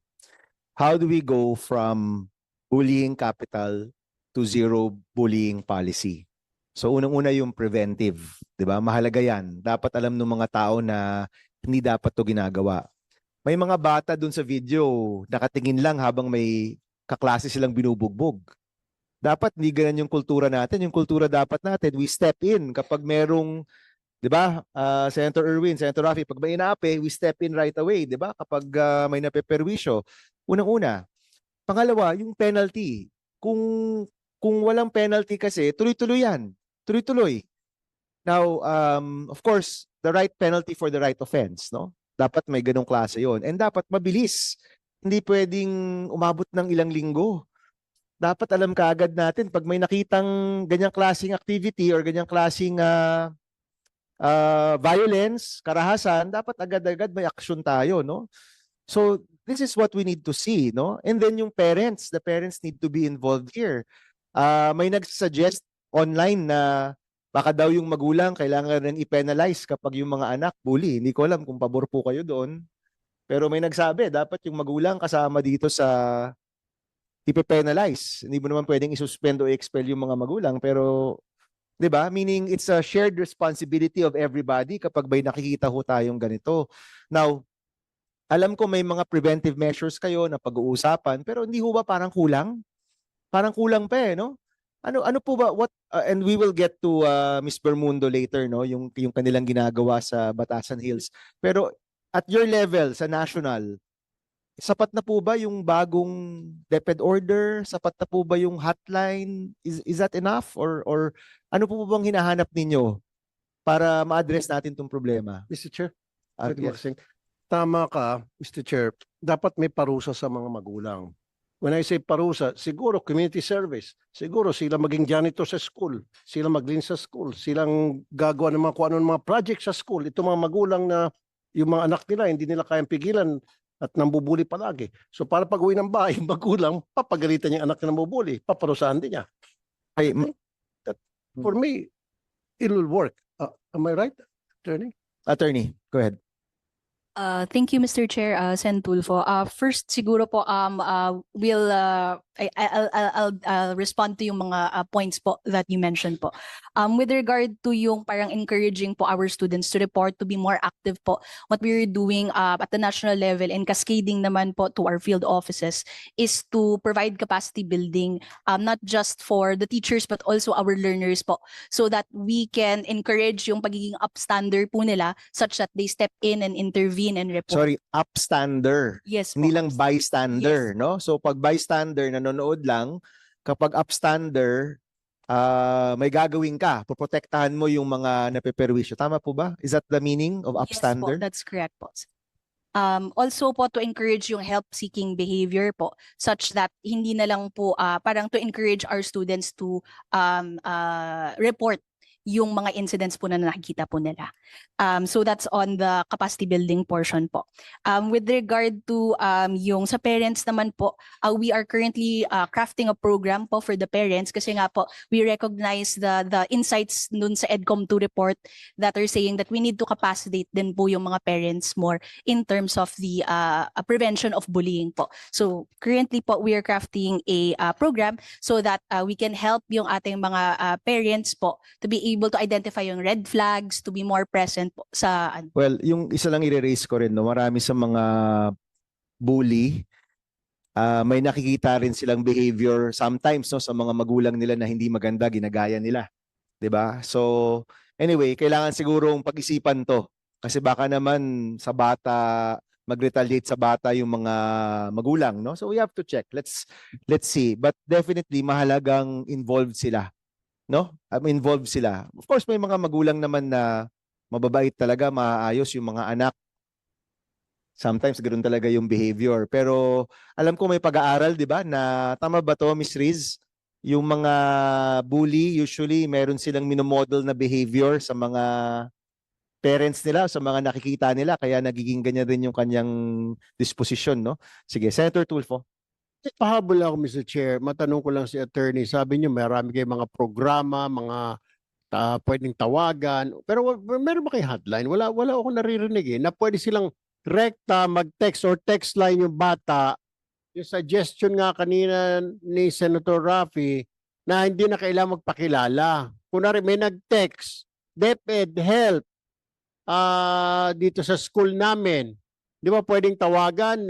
How do we go from bullying capital to zero bullying policy? So unang-una yung preventive, di ba? Mahalaga yan. Dapat alam ng mga tao na hindi dapat to ginagawa. May mga bata dun sa video, nakatingin lang habang may kaklase silang binubugbog. Dapat hindi ganun yung kultura natin. Yung kultura dapat natin, we step in kapag merong, di ba, Senator Erwin, Senator Rafi, pag may inaapi, we step in right away, di ba? Kapag may napeperwisyo. Unang-una. Pangalawa, yung penalty. Kung walang penalty kasi, tuloy-tuloy yan. Tuloy-tuloy. Now, of course, the right penalty for the right offense, no? Dapat may ganong klase yon. And dapat mabilis. Hindi pwedeng umabot ng ilang linggo. Dapat alam kaagad natin pag may nakitang ganyang klaseng activity or ganyang klaseng violence, karahasan, dapat agad-agad may aksyon tayo, no? So, this is what we need to see, no? And then yung parents, the parents need to be involved here. May nag-suggest online na baka daw yung magulang kailangan rin i-penalize kapag yung mga anak bully. Hindi ko alam kung pabor po kayo doon. Pero may nagsabi, dapat yung magulang kasama dito sa ipe-penalize. Hindi mo naman pwedeng isuspend o i-expel yung mga magulang. Pero, di ba? Meaning, it's a shared responsibility of everybody kapag may nakikita ho tayong ganito. Now, alam ko may mga preventive measures kayo na pag-uusapan, pero hindi ho ba parang kulang? Parang kulang pa no? Ano po ba and we will get to Ms. Bermundo later, no, yung kanilang ginagawa sa Batasan Hills. Pero at your level sa national, sapat na po ba yung bagong DepEd order? Sapat na po ba yung hotline? Is that enough or ano po bang hinahanap ninyo para ma-address natin tong problema? Mr. Chair, Yes. tama ka, Mr. Chair. Dapat may parusa sa mga magulang. When I say parusa, siguro community service. Siguro sila maging janitor sa school. Sila maglinis sa school. Silang gagawa ng mga kung anong mga project sa school. Ito mga magulang na yung mga anak nila, hindi nila kayang pigilan at nambubuli palagi. So para pag uwi ng bahay, magulang, papagalitan yung anak na nambubuli. Paparusahan din niya. For me, it will work. Am I right, Attorney? Attorney, go ahead. Thank you, Mr. Chair, Sen Tulfo. First, siguro po, we'll I'll respond to yung mga points po that you mentioned po. With regard to yung parang encouraging po our students to report, to be more active po, what we're doing at the national level and cascading naman po to our field offices is to provide capacity building, not just for the teachers but also our learners po, so that we can encourage yung pagiging upstander po nila such that they step in and intervene and report. Sorry, upstander. Yes po. Hindi lang bystander, no? So pag bystander, nanonood lang, kapag upstander, may gagawin ka, poprotektahan mo yung mga napeperwisyo. Tama po ba? Is that the meaning of upstander? Yes po, that's correct po. Also po to encourage yung help-seeking behavior po, such that hindi na lang po parang to encourage our students to report yung mga incidents po na nakikita po nila. So that's on the capacity building portion po. With regard to yung sa parents naman po, we are currently crafting a program po for the parents kasi nga po we recognize the insights dun sa EDCOM2 report that are saying that we need to capacitate din po yung mga parents more in terms of the prevention of bullying po. So currently po we are crafting a program so that we can help yung ating mga parents po to be able to identify yung red flags, to be more present po sa Well, yung isa lang i-raise ko rin, no, marami sa mga bully, may nakikita rin silang behavior sometimes, no, sa mga magulang nila na hindi maganda, ginagaya nila. 'Di ba? So, anyway, kailangan sigurong pag-isipan 'to kasi baka naman sa bata mag-retaliate sa bata yung mga magulang, no? So we have to check. Let's see. But definitely mahalagang involved sila. No? Involved sila. Of course, may mga magulang naman na mababait talaga, maayos yung mga anak. Sometimes ganoon talaga yung behavior. Pero alam ko may pag-aaral, di ba, na tama ba to, Miss Riz? Yung mga bully, usually meron silang minomodel na behavior sa mga parents nila, sa mga nakikita nila, kaya nagiging ganyan rin yung kanyang disposition, no? Sige, Senator Tulfo. Pahabol ako, Mr. Chair. Matanong ko lang si attorney. Sabi niyo, marami kayong mga programa, mga pwedeng tawagan. Pero meron ba kayong hotline? Wala ako naririnig na pwede silang rekta, mag-text or text line yung bata. Yung suggestion nga kanina ni Senator Raffy na hindi na kailangan magpakilala. Kunwari may nag-text, DepEd, help, dito sa school namin. Di ba pwedeng tawagan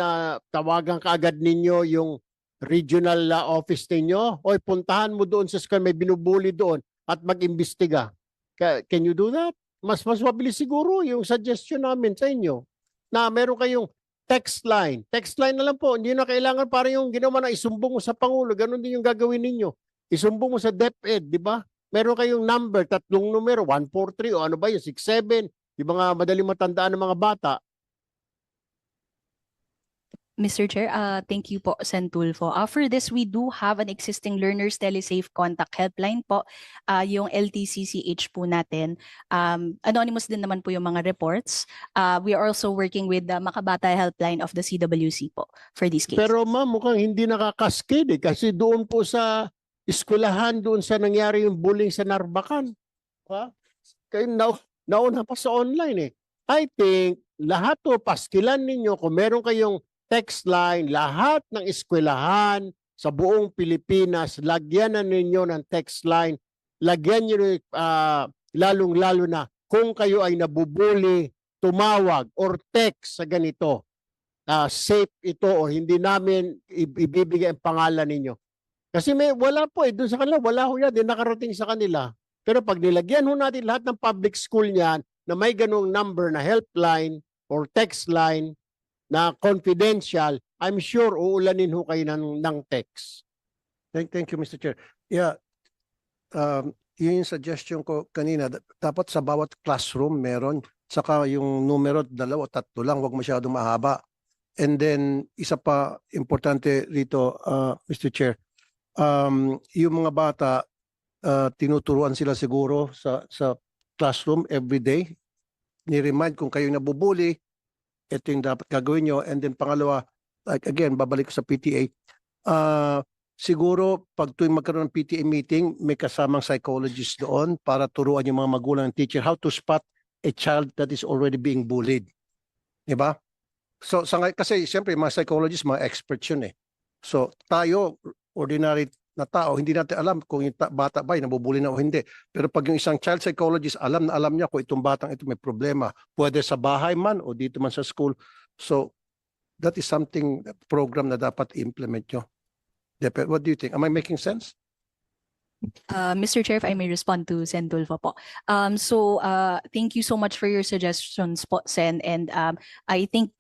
kaagad ninyo yung regional office ninyo? Oy, puntahan mo doon sa school, may binubuli doon at mag-imbestiga. Can you do that? Mas mabilis siguro yung suggestion namin sa inyo na meron kayong text line. Text line na lang po. Hindi na kailangan para yung ginawa na isumbong mo sa Pangulo. Ganon din yung gagawin ninyo. Isumbong mo sa DepEd, di ba? Meron kayong number, 3 numero, 143 o ano ba yun, 67. Yung mga madaling matandaan ng mga bata. Mr. Chair, thank you po, Sen. Tulfo. For this, we do have an existing Learners Telesafe Contact Helpline po, yung LTCCH po natin. Anonymous din naman po yung mga reports. We are also working with the Makabata Helpline of the CWC po for this case. Pero ma'am, mukhang hindi nakakaskade kasi doon po sa eskwelahan, doon sa nangyari yung bullying sa Narbacan. Kayo nauna pa sa online I think lahat to paskilan ninyo kung meron kayong text line, lahat ng eskwelahan sa buong Pilipinas, lagyan na ninyo ng text line, lagyan nyo lalong-lalo na kung kayo ay nabubuli, tumawag or text sa ganito. Safe ito o hindi namin ibibigay ang pangalan ninyo. Kasi wala po doon sa kanila, wala ho yan, din nakarating sa kanila. Pero pag nilagyan ho natin lahat ng public school niyan na may ganung number na helpline or text line na confidential, I'm sure uulanin ho kayo ng text. Thank you, Mr. Chair. Yeah, yun yung suggestion ko kanina. Dapat sa bawat classroom meron, saka yung numero 2 o 3 lang, wag masyadong mahaba. And then, isa pa importante rito, Mr. Chair, yung mga bata, tinuturuan sila siguro sa classroom every day. Ni-remind kung kayo nabubuli, ito yung dapat gagawin nyo. And then pangalawa, like again, babalik ko sa PTA, siguro pag tuwing magkaroon ng PTA meeting, may kasamang psychologist doon para turuan yung mga magulang ng teacher how to spot a child that is already being bullied. Diba? So, kasi siyempre, mga psychologists, mga experts yun So, tayo, ordinary na tao, hindi natin alam kung yung bata ba ay nabubuli na o hindi. Pero pag yung isang child psychologist, alam na alam niya kung itong batang ito may problema. Pwede sa bahay man o dito man sa school. So, that is something, program na dapat implement nyo. What do you think? Am I making sense? Mr. Chair, if I may respond to Sen Tulfo po. Thank you so much for your suggestions po, Sen. And I think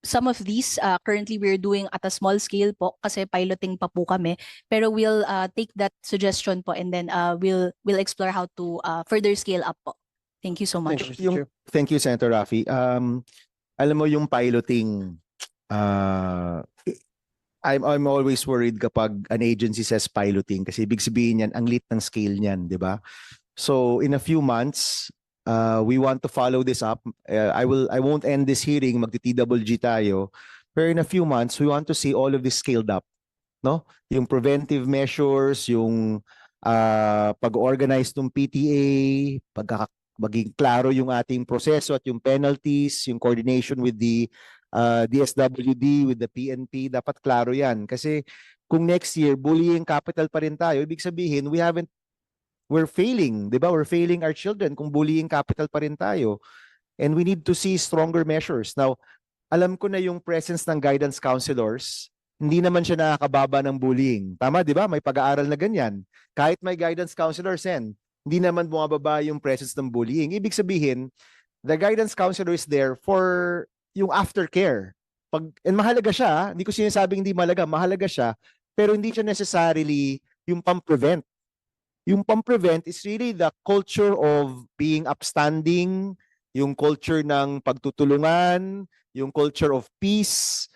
some of these currently we're doing at a small scale po kasi piloting pa po kami. Pero we'll take that suggestion po and then we'll explore how to further scale up po. Thank you so much. Thank you, Mr. Chair. Thank you, Senator Raffy. Alam mo yung piloting, I'm always worried kapag an agency says piloting kasi ibig sabihin yan, ang lit ng scale niyan, di ba? So in a few months, we want to follow this up. I won't end this hearing, magti-TWG tayo. Pero in a few months, we want to see all of this scaled up, no? Yung preventive measures, yung pag-organize ng PTA, maging klaro yung ating proseso at yung penalties, yung coordination with the DSWD, with the PNP, dapat klaro yan. Kasi kung next year, bullying capital pa rin tayo, ibig sabihin, we're failing, di ba? We're failing our children kung bullying capital pa rin tayo. And we need to see stronger measures. Now, alam ko na yung presence ng guidance counselors, hindi naman siya nakakababa ng bullying. Tama, di ba? May pag-aaral na ganyan. Kahit may guidance counselors, hindi naman bumababa yung presence ng bullying. Ibig sabihin, the guidance counselor is there for yung aftercare. And mahalaga siya, hindi ko sinasabing hindi mahalaga siya, pero hindi siya necessarily yung pang-prevent. Yung pang-prevent is really the culture of being upstanding, yung culture ng pagtutulungan, yung culture of peace,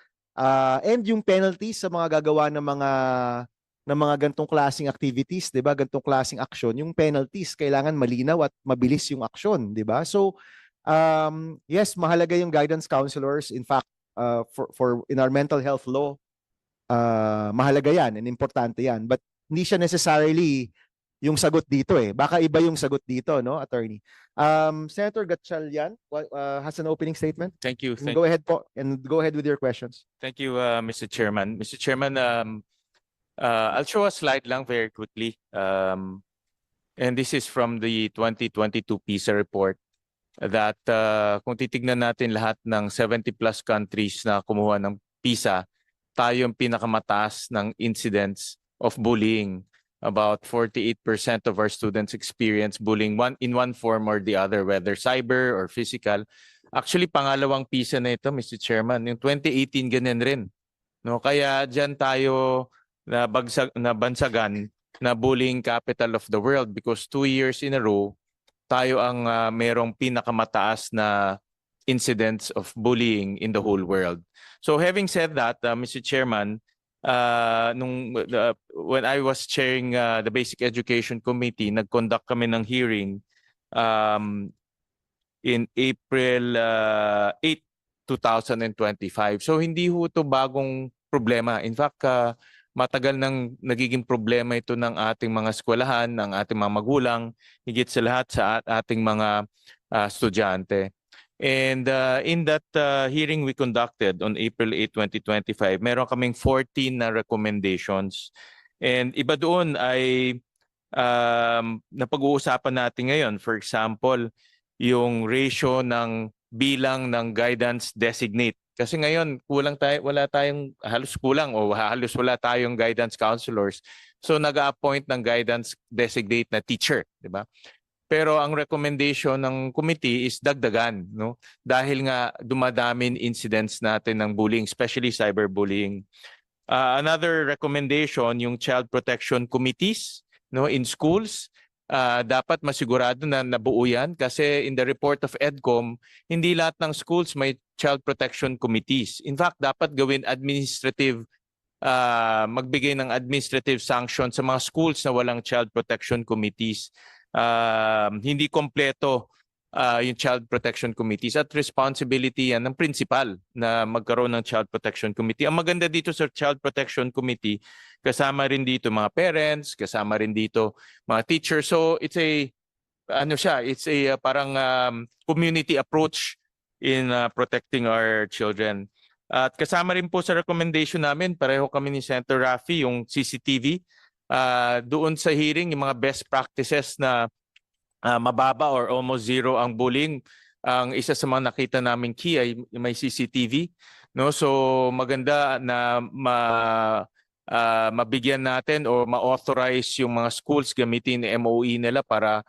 and yung penalties sa mga gagawa ng mga gantong klaseng activities, 'di ba? Gantong klaseng aksyon, yung penalties kailangan malinaw at mabilis yung aksyon, 'di ba? So yes, mahalaga yung guidance counselors. In fact, for in our mental health law, mahalaga yan and importante yan. But hindi siya necessarily yung sagot dito eh. Baka iba yung sagot dito, no, attorney? Senator Gatchalian has an opening statement. Thank you. Go ahead po and go ahead with your questions. Thank you, Mr. Chairman. Mr. Chairman, I'll show a slide lang very quickly. And this is from the 2022 PISA report. That kung titignan natin lahat ng 70 plus countries na kumuha ng PISA, tayo yung pinakamataas ng incidents of bullying. About 48% of our students experience bullying in one form or the other, whether cyber or physical. Actually, pangalawang PISA na ito, Mr. Chairman. Yung 2018, ganyan rin. No? Kaya dyan tayo nabansagan na bullying capital of the world because 2 years in a row, tayo ang merong pinakamataas na incidents of bullying in the whole world. So having said that, Mr. Chairman, when I was chairing the Basic Education Committee, nag-conduct kami ng hearing in April 8, 2025. So hindi ho ito bagong problema. In fact, matagal nang nagiging problema ito ng ating mga eskwelahan, ng ating mga magulang, higit sa lahat sa ating mga estudyante. And in that hearing we conducted on April 8, 2025, meron kaming 14 na recommendations. And iba doon ay napag-uusapan natin ngayon. For example, yung ratio ng bilang ng guidance designate. Kasi ngayon wala tayong halos tayong guidance counselors. So nag-a-appoint ng guidance designate na teacher, 'di ba? Pero ang recommendation ng committee is dagdagan, no? Dahil nga dumadamin incidents natin ng bullying, especially cyberbullying. Another recommendation, yung child protection committees, no, in schools. Dapat masigurado na nabuo yan kasi in the report of EDCOM, hindi lahat ng schools may child protection committees. In fact, dapat gawin magbigay ng administrative sanction sa mga schools na walang child protection committees. Hindi kompleto yung child protection committees at responsibility yan ng principal na magkaroon ng child protection committee. Ang maganda dito sa child protection committee, kasama rin dito mga parents, kasama rin dito mga teachers. So it's a parang community approach in protecting our children. At kasama rin po sa recommendation namin, pareho kami ni Senator Raffy, yung CCTV. Doon sa hearing, yung mga best practices na mababa or almost zero ang bullying. Ang isa sa mga nakita naming key ay may CCTV. No? So maganda na mabigyan natin o ma-authorize yung mga schools gamitin yung MOE nila para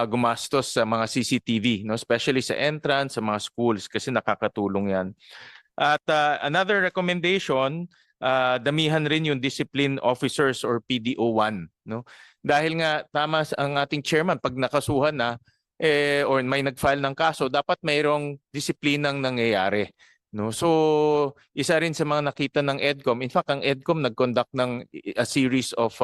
gumastos sa mga CCTV, no? Especially sa entrance, sa mga schools kasi nakakatulong yan. At another recommendation, damihan rin yung discipline officers or PDO1, no? Dahil nga tama ang ating chairman, pag nakasuhan na or may nag-file ng kaso, dapat mayroong disiplinang nangyayari, no? So isa rin sa mga nakita ng EDCOM, in fact ang EDCOM nag-conduct ng a series of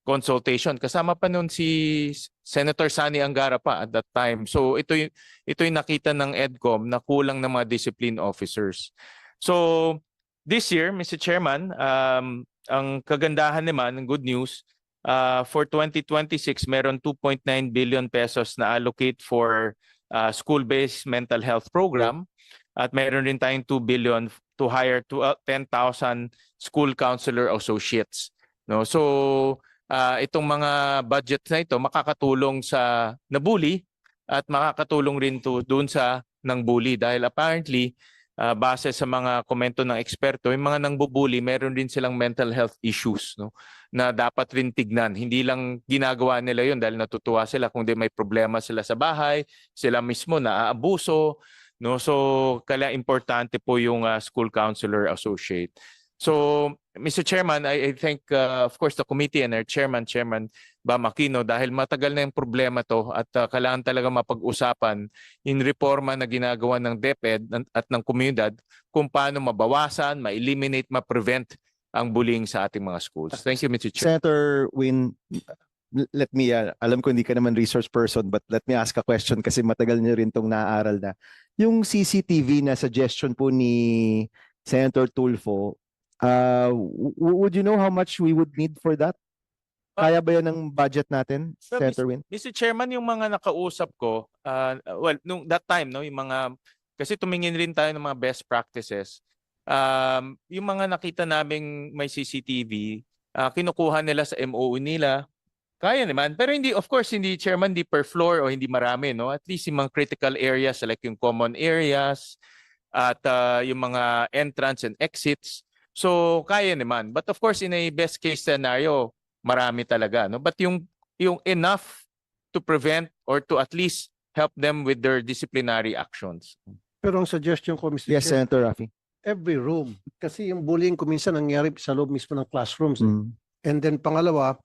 consultation. Kasama pa noon si Senator Sani Angara pa at that time. So ito yung nakita ng EDCOM na kulang ng mga discipline officers. So this year, Mr. Chairman, ang kagandahan naman, ang good news, for 2026, meron 2.9 billion pesos na allocate for school-based mental health program at meron rin tayong 2 billion to hire 10,000 school counselor associates. No? So itong mga budget na ito makakatulong sa nabully at makakatulong rin doon sa nang bully dahil apparently base sa mga komento ng eksperto, yung mga nangbubuli meron din silang mental health issues, no, na dapat rin tignan. Hindi lang ginagawa nila yun dahil natutuwa sila, kundi may problema sila sa bahay, sila mismo naaabuso, no. So kaya importante po yung school counselor associate. So, Mr. Chairman, I thank, of course, the committee and our Chairman Bam Aquino dahil matagal na yung problema to at kailangan talaga mapag-usapan yung reforma na ginagawa ng DepEd at ng komunidad kung paano mabawasan, ma-eliminate, ma-prevent ang bullying sa ating mga schools. Thank you, Mr. Chair. Senator Win, let me, alam ko hindi ka naman resource person, but let me ask a question kasi matagal niyo rin itong naaaral na. Yung CCTV na suggestion po ni Senator Tulfo, would you know how much we would need for that? Kaya ba yan ng budget natin, Senator Win? Mr. Chairman, yung mga nakausap ko, well, nung that time, no, yung mga, kasi tumingin rin tayo ng mga best practices, yung mga nakita naming may CCTV, kinukuha nila sa MOE nila, kaya naman. Pero hindi, of course, hindi, Chairman, hindi per floor o hindi marami, no? At least yung mga critical areas, like yung common areas, at yung mga entrance and exits, so kaya naman. But of course in a best case scenario, marami talaga, no? But yung enough to prevent or to at least help them with their disciplinary actions. Pero ang suggestion ko, Mr. Yes, Chair, Senator Raffy. every room. Kasi yung bullying kuminsan nangyari sa loob mismo ng classrooms. And then pangalawa,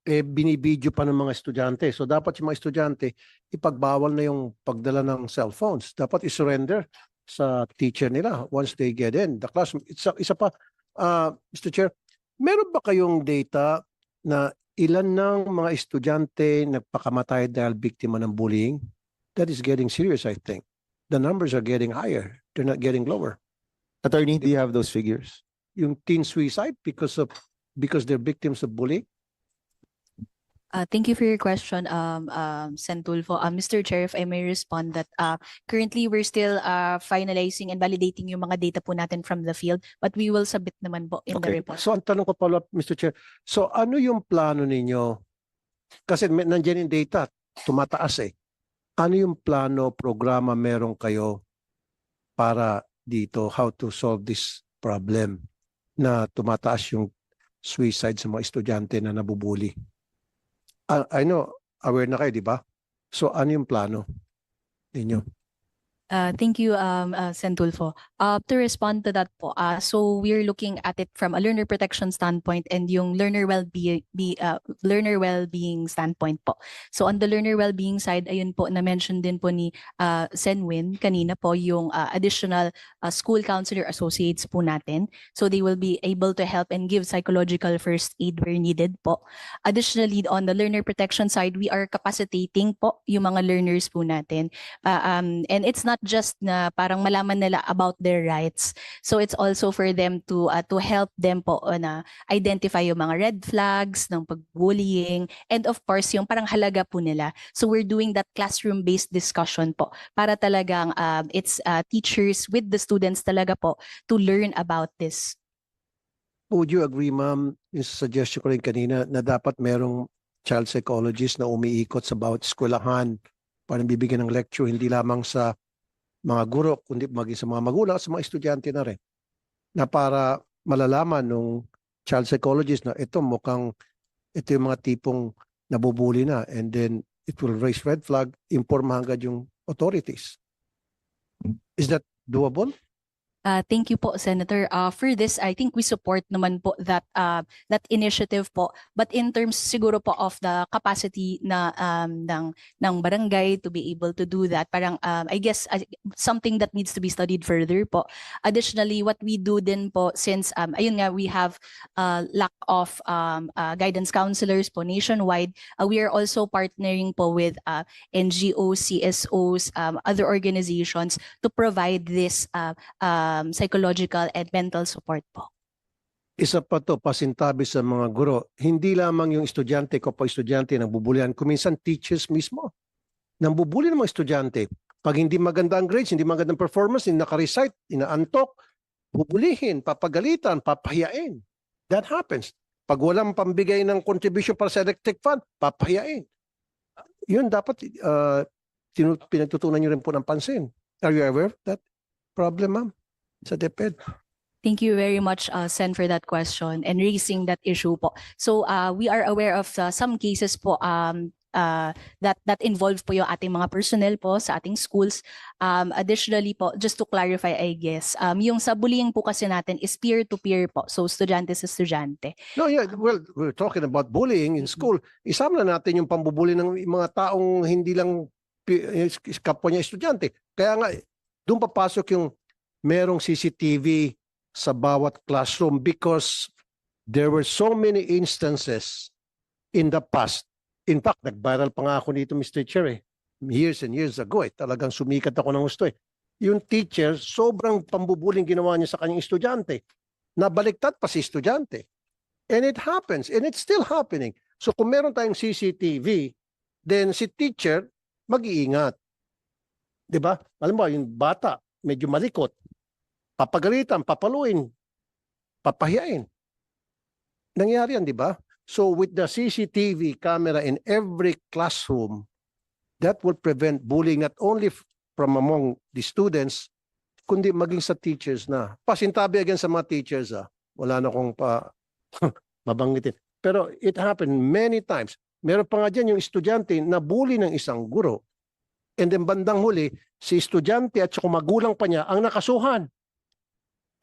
binibidyo pa ng mga estudyante. So dapat yung mga estudyante, ipagbawal na yung pagdala ng cellphones. Dapat isurrender sa teacher nila once they get in the classroom. Isa pa, Mr. Chair, meron ba kayong data na ilan ng mga estudyante nagpakamatay dahil biktima ng bullying? That is getting serious, I think. The numbers are getting higher. They're not getting lower. Attorney, do you have those figures? Yung teen suicide because they're victims of bullying? Thank you for your question, Sen. Tulfo. Mr. Chair, if I may respond that currently we're still finalizing and validating yung mga data po natin from the field, but we will submit naman po in the report. So ang tanong ko pala, Mr. Chair, so ano yung plano ninyo? Kasi nandiyan yung data, tumataas eh. Ano yung plano, programa meron kayo para dito, how to solve this problem na tumataas yung suicide sa mga estudyante na nabubuli? I know, aware na kayo, di ba? So, ano yung plano ninyo? Thank you, Sen. Tulfo. To respond to that po, so we're looking at it from a learner protection standpoint and yung learner well-being standpoint po. So on the learner well-being side, ayun po, na-mention din po ni Sen. Win kanina po yung additional school counselor associates po natin. So they will be able to help and give psychological first aid where needed po. Additionally, on the learner protection side, we are capacitating po yung mga learners po natin. And it's not just na parang malaman nila about their rights. So it's also for them to help them po na identify yung mga red flags ng pagbullying, and of course yung parang halaga po nila. So we're doing that classroom-based discussion po para talagang it's teachers with the students talaga po to learn about this. Would you agree, ma'am, yung suggestion ko rin kanina na dapat merong child psychologist na umiikot sa bawat eskwelahan para bibigyan ng lecture hindi lamang sa mga guro kundi maging sa mga magulang at sa mga estudyante na rin, na para malalaman nung child psychologist na ito yung mga tipong nabubuli na, and then it will raise red flag, imporma agad yung authorities. Is that doable? Thank you po, Senator. For this, I think we support naman po that initiative po. But in terms siguro po of the capacity na ng barangay to be able to do that, parang I guess something that needs to be studied further po. Additionally, what we do din po, since ayun nga, we have lack of guidance counselors po nationwide, we are also partnering po with NGOs, CSOs, other organizations to provide this psychological and mental support po. Isa pa to, pasintabi sa mga guro, hindi lamang yung estudyante, kapwa estudyante nagbubulihan, kuminsan teachers mismo nambubuli ng mga estudyante. Pag hindi maganda ang grades, hindi magandang performance, hindi naka-recite, inaantok, bubulihin, papagalitan, papahiyain. That happens. Pag walang pambigay ng contribution para sa electric fund, papahiyain. Yun dapat pinagtutunan nyo rin po ng pansin. Are you aware of that problem, ma'am, sa DepEd? Thank you very much, Sen, for that question and raising that issue po. So we are aware of some cases po that involve po yung ating mga personnel po sa ating schools. Additionally po, just to clarify, I guess, yung sa bullying po kasi natin is peer-to-peer po. So estudyante sa estudyante. No, yeah, well, we're talking about bullying in school. Isama na natin yung pambubuli ng mga taong hindi lang kapwa niya estudyante. Kaya nga, doon papasok yung merong CCTV sa bawat classroom because there were so many instances in the past. In fact, nag-viral pa nga ako dito, Mr. Chair, years and years ago. Talagang sumikat ako ng gusto. Yung teacher, sobrang pambubuling ginawa niya sa kanyang estudyante. Nabaliktad pa si estudyante. And it happens. And it's still happening. So kung meron tayong CCTV, then si teacher, mag-iingat. Diba? Alam mo, yung bata, medyo malikot. Papagalitan, papaluin, papahiyain. Nangyari yan, di ba? So with the CCTV camera in every classroom, that will prevent bullying not only from among the students, kundi maging sa teachers na. Pasintabi again sa mga teachers, wala na akong mabanggitin. Pero it happened many times. Meron pa nga dyan yung estudyante na bully ng isang guro. And then bandang huli, si estudyante at saka magulang pa niya ang nakasuhan.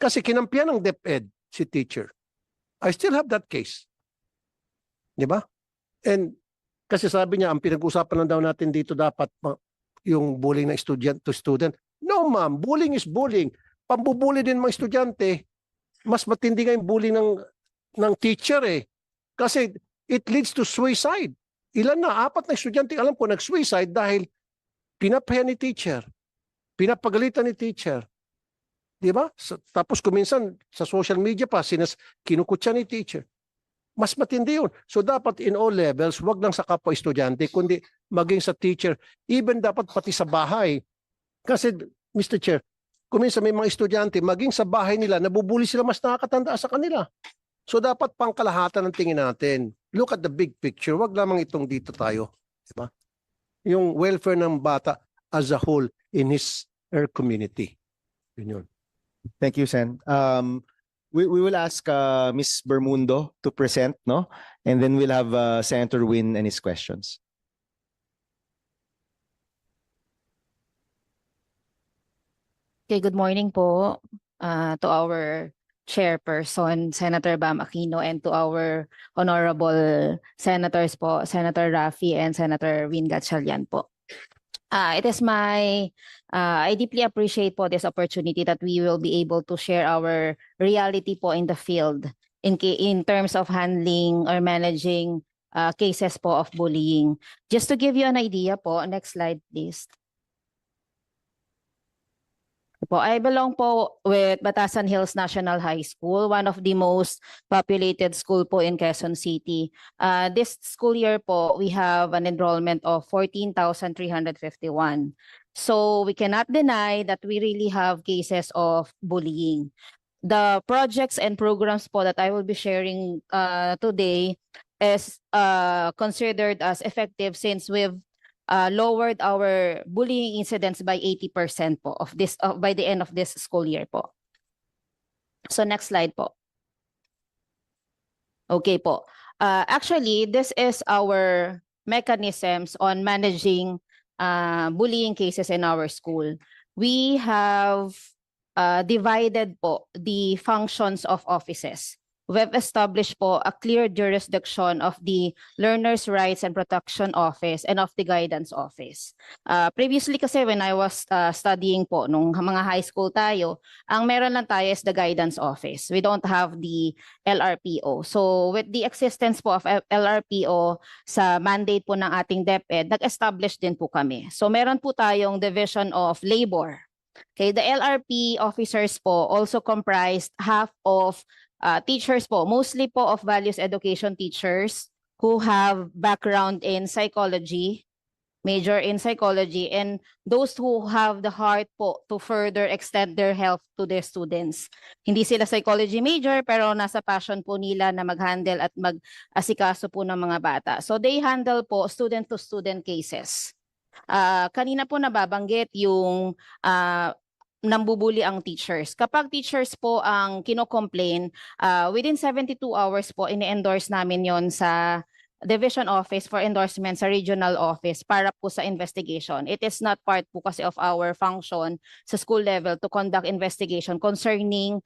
Kasi kinampihan ng DepEd si teacher. I still have that case. Di ba? And kasi sabi niya, ang pinag-usapan lang daw natin dito dapat yung bullying ng student to student. No ma'am, bullying is bullying. Pambubuli din mga estudyante, mas matindi nga yung bullying ng teacher eh. Kasi it leads to suicide. Ilan na? 4 na estudyante, alam ko, nag-suicide dahil pinapahiya ni teacher. Pinapagalitan ni teacher. Di ba? Tapos kuminsan sa social media pa, kinukutsa ni teacher. Mas matindi yun. So dapat in all levels, wag lang sa kapwa estudyante, kundi maging sa teacher. Even dapat pati sa bahay. Kasi, Mr. Chair, kuminsan may mga estudyante, maging sa bahay nila, nabubuli sila mas nakakatanda sa kanila. So dapat pangkalahatan ng tingin natin. Look at the big picture. Wag lamang itong dito tayo. Di ba? Yung welfare ng bata as a whole in her community. Yun. Thank you, Sen. We will ask Ms. Bermundo to present, no? And then we'll have Senator Win and his questions. Okay, good morning po to our chairperson, Senator Bam Aquino, and to our honorable senators po, Senator Raffy and Senator Win Gatchalian po. It is I deeply appreciate po this opportunity that we will be able to share our reality po in the field in terms of handling or managing cases po of bullying. Just to give you an idea po, next slide please. po. I belong po with Batasan Hills National High School, one of the most populated school po in Quezon City. This school year po, we have an enrollment of 14,351. So we cannot deny that we really have cases of bullying. The projects and programs po that I will be sharing today is considered as effective since we've lowered our bullying incidents by 80% po of this by the end of this school year po. So next slide po. Okay po. Actually, this is our mechanisms on managing bullying cases in our school. We have divided po the functions of offices. We've established po a clear jurisdiction of the Learners' Rights and Protection Office and of the Guidance Office. Previously kasi when I was studying po, nung mga high school tayo, ang meron lang tayo is the Guidance Office. We don't have the LRPO. So with the existence po of LRPO sa mandate po ng ating DepEd, nag-establish din po kami. So meron po tayong Division of Labor. Okay, the LRP officers po also comprised half of teachers po, mostly po of values education teachers who have background in psychology, major in psychology, and those who have the heart po to further extend their help to their students. Hindi sila psychology major pero nasa passion po nila na mag-handle at mag-asikaso po ng mga bata. So they handle po student-to-student cases. Kanina po nababanggit yung nambubuli ang teachers. Kapag teachers po ang kino-complain, within 72 hours po ini-endorse namin yon sa division office for endorsement sa regional office para po sa investigation. It is not part po kasi of our function sa school level to conduct investigation concerning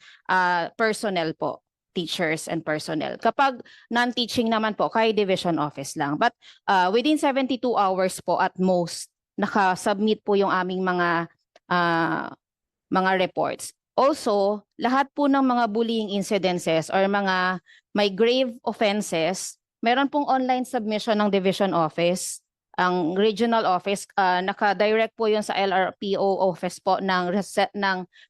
personnel po, teachers and personnel. Kapag non-teaching naman po, kay division office lang. But within 72 hours po at most, naka-submit po yung aming mga reports. Also, lahat po ng mga bullying incidences or mga may grave offenses, meron pong online submission ng division office. Ang regional office, naka-direct po yun sa LRPO office po ng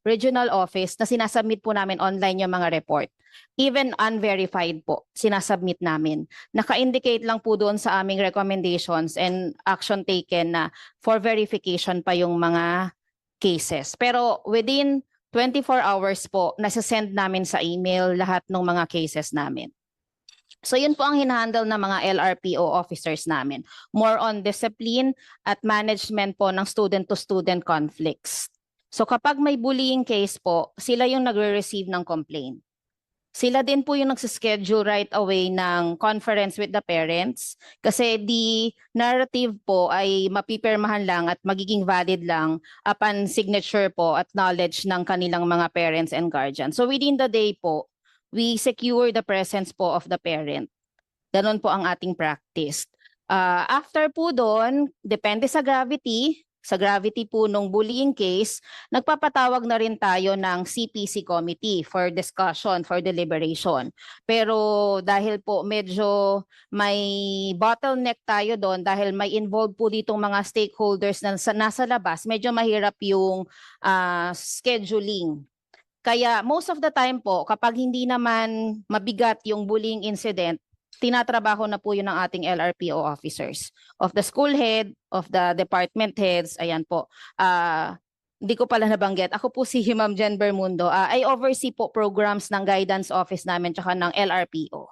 regional office na sinasubmit po namin online yung mga report. Even unverified po, sinasubmit namin. Naka-indicate lang po doon sa aming recommendations and action taken na for verification pa yung mga cases. Pero within 24 hours po, nasa-send namin sa email lahat ng mga cases namin. So yun po ang hinahandle ng mga LRPO officers namin. More on discipline at management po ng student-to-student conflicts. So kapag may bullying case po, sila yung nagre-receive ng complaint. Sila din po yung nagsischedule right away ng conference with the parents kasi the narrative po ay mapipirmahan lang at magiging valid lang upon signature po at knowledge ng kanilang mga parents and guardians. So within the day po, we secure the presence po of the parent. Ganon po ang ating practice. After po doon, depende sa gravity po nung bullying case, nagpapatawag na rin tayo ng CPC committee for discussion, for deliberation. Pero dahil po medyo may bottleneck tayo doon dahil may involved po ditong mga stakeholders na nasa labas, medyo mahirap yung scheduling. Kaya most of the time po, kapag hindi naman mabigat yung bullying incident, tinatrabaho na po yun ng ating LRPO officers. Of the school head, of the department heads, ayan po. Hindi ko pala nabanggit. Ako po si Ma'am Jen Bermundo. I oversee po programs ng guidance office namin tsaka ng LRPO.